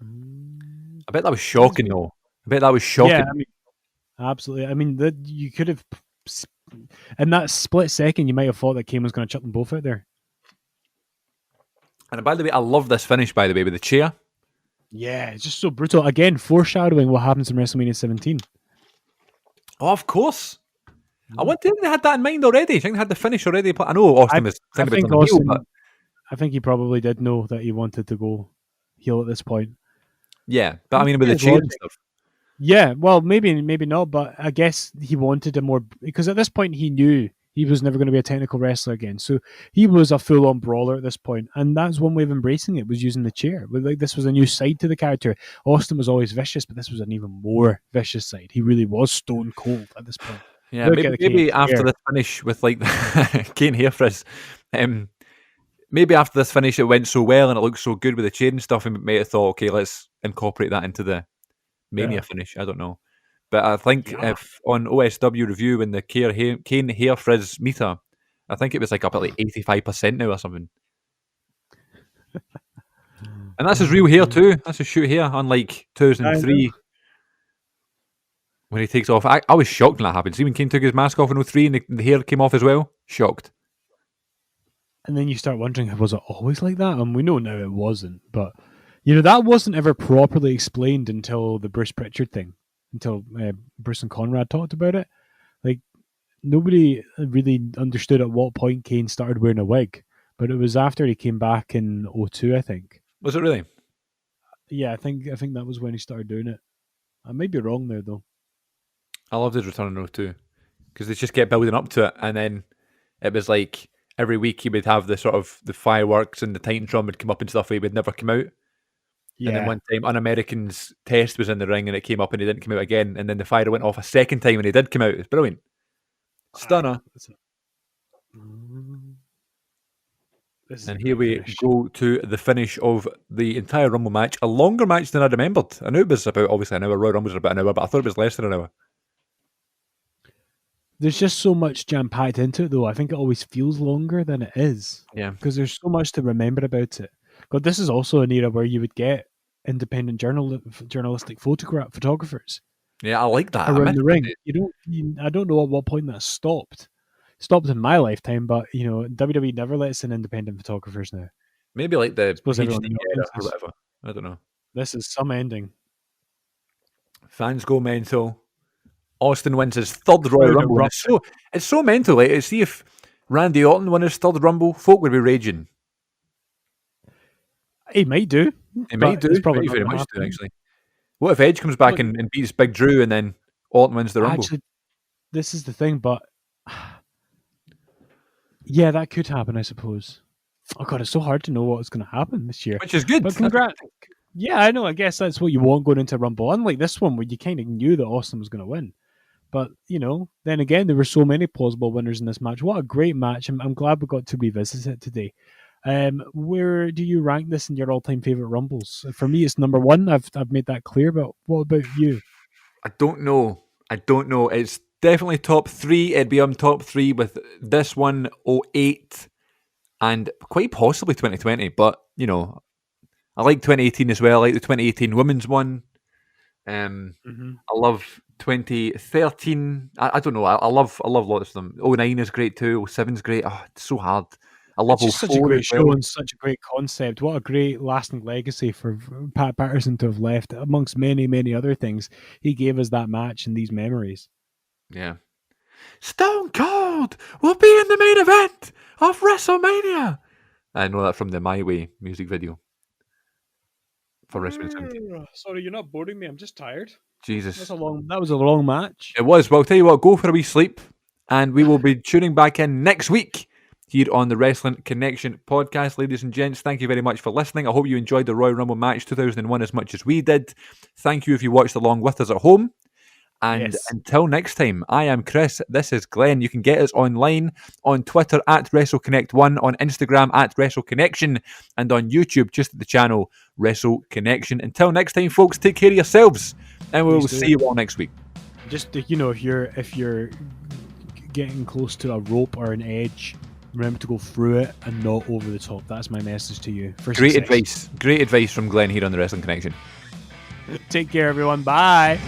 S2: I bet that was shocking, though. I bet that was shocking.
S3: Yeah, I mean, absolutely. I mean, you could have, in that split second, you might have thought that Kane was going to chuck them both out there.
S2: And by the way, I love this finish, by the way, with the chair.
S3: Yeah, it's just so brutal. Again, foreshadowing what happens in WrestleMania 17.
S2: Oh, of course. I think they had that in mind already. I think they had the finish already. I know Austin was
S3: I
S2: thinking
S3: think
S2: about it on the heel,
S3: Austin,
S2: but
S3: I think he probably did know that he wanted to go heel at this point.
S2: yeah. But I mean, with the
S3: His
S2: chair and
S3: logic.
S2: stuff.
S3: Yeah, well, maybe not, but I guess he wanted a more, because at this point he knew he was never going to be a technical wrestler again. So he was a full-on brawler at this point, and that's one way of embracing it, was using the chair. But like, this was a new side to the character. Austin was always vicious, but this was an even more vicious side. He really was stone cold at this point.
S2: Yeah,
S3: Look at the
S2: maybe
S3: Kane
S2: after
S3: hair.
S2: this finish with like Kane hair frizz, maybe after this finish it went so well and it looked so good with the chain and stuff, and may have thought, okay, let's incorporate that into the Mania
S3: Yeah.
S2: finish. I don't know, but I think if on OSW review when the Kane hair frizz meter, I think it was like up at like 85% now or something. And that's his real hair too. That's his shoot hair, unlike 2003 when he takes off. I was shocked when that happened. See when Kane took his mask off in 03 and the hair came off as well? Shocked.
S3: And then you start wondering, was it always like that? And we know now it wasn't, but you know, that wasn't ever properly explained until the Bruce Pritchard thing, until Bruce and Conrad talked about it. Like, nobody really understood at what point Kane started wearing a wig, but it was after he came back in 02, I think.
S2: Was it really?
S3: Yeah, I think that was when he started doing it. I might be wrong there, though.
S2: I loved his return in 02 because they just kept building up to it, and then it was like every week he would have the sort of the fireworks and the Titantron would come up and stuff. He would never come out.
S3: Yeah.
S2: And then one time, Un-American's Test was in the ring and it came up and he didn't come out again. And then the fire went off a second time and he did come out. It was brilliant. Stunner.
S3: This is
S2: And
S3: a
S2: here
S3: great
S2: we
S3: finish.
S2: go to the finish of the entire Rumble match. A longer match than I remembered. I knew it was about, obviously, an hour. Royal Rumble was about an hour, but I thought it was less than an hour.
S3: There's just so much jam-packed into it, though. I think it always feels longer than it is.
S2: Yeah.
S3: Because there's so much to remember about it. But this is also an era where you would get independent journalistic photographers
S2: Yeah, I like that. I
S3: around
S2: missed
S3: the ring.
S2: it.
S3: I don't know at what point that stopped. Stopped in my lifetime, but you know, WWE never lets in independent photographers now.
S2: Maybe like the
S3: Suppose everyone
S2: HD
S3: in the
S2: era
S3: audience
S2: or
S3: is.
S2: whatever. I don't know.
S3: This is some ending.
S2: Fans go mental. Austin wins his third Royal
S3: Crowd
S2: Rumble. And it's so mental. Like, see if Randy Orton won his third Rumble, folk would be raging.
S3: He might do.
S2: He might do.
S3: It's probably
S2: Might
S3: not
S2: very
S3: gonna
S2: much do,
S3: happen.
S2: actually. What if Edge comes back
S3: Look-
S2: and beats Big Drew and then Orton wins the Rumble?
S3: Actually, this is the thing, but yeah, that could happen, I suppose. Oh god, it's so hard to know what's going to happen this year.
S2: Which is good.
S3: But congrats. Yeah, I know. I guess that's what you want going into Rumble. Unlike this one, where you kind of knew that Austin was going to win. But, then again, there were so many plausible winners in this match. What a great match. I'm glad we got to revisit it today. Where do you rank this in your all-time favourite Rumbles? For me, it's number one. I've made that clear, but what about you?
S2: I don't know. It's definitely top 3. It'd be on top 3 with this one, 08, and quite possibly 2020. But, I like 2018 as well. I like the 2018 women's one. I love 2013. I don't know. I love lots of them. 09 is great too. 07 is great. Oh, it's so hard. I love
S3: It's just
S2: 04
S3: such a great
S2: as
S3: show
S2: well.
S3: and such a great concept. What a great lasting legacy for Pat Patterson to have left, amongst many, many other things. He gave us that match and these memories.
S2: Yeah. Stone Cold will be in the main event of WrestleMania. I know that from the My Way music video for WrestleMania 17.
S3: Sorry, you're not boring me. I'm just tired.
S2: Jesus.
S3: That was a long match.
S2: It was. Well, I'll tell you what, go for a wee sleep, and we will be tuning back in next week here on the Wrestling Connection podcast. Ladies and gents, thank you very much for listening. I hope you enjoyed the Royal Rumble match 2001 as much as we did. Thank you if you watched along with us at home. And
S3: Yes.
S2: until next time, I am Chris. This is Glenn. You can get us online on Twitter at WrestleConnect1, on Instagram at WrestleConnection, and on YouTube just at the channel Wrestle Connection. Until next time, folks, take care of yourselves, and we'll
S3: Please do.
S2: see you all next week.
S3: Just if you're getting close to a rope or an edge, remember to go through it and not over the top. That's my message to you. For
S2: Great
S3: success.
S2: advice. Great advice from Glenn here on the Wrestling Connection.
S3: Take care, everyone. Bye.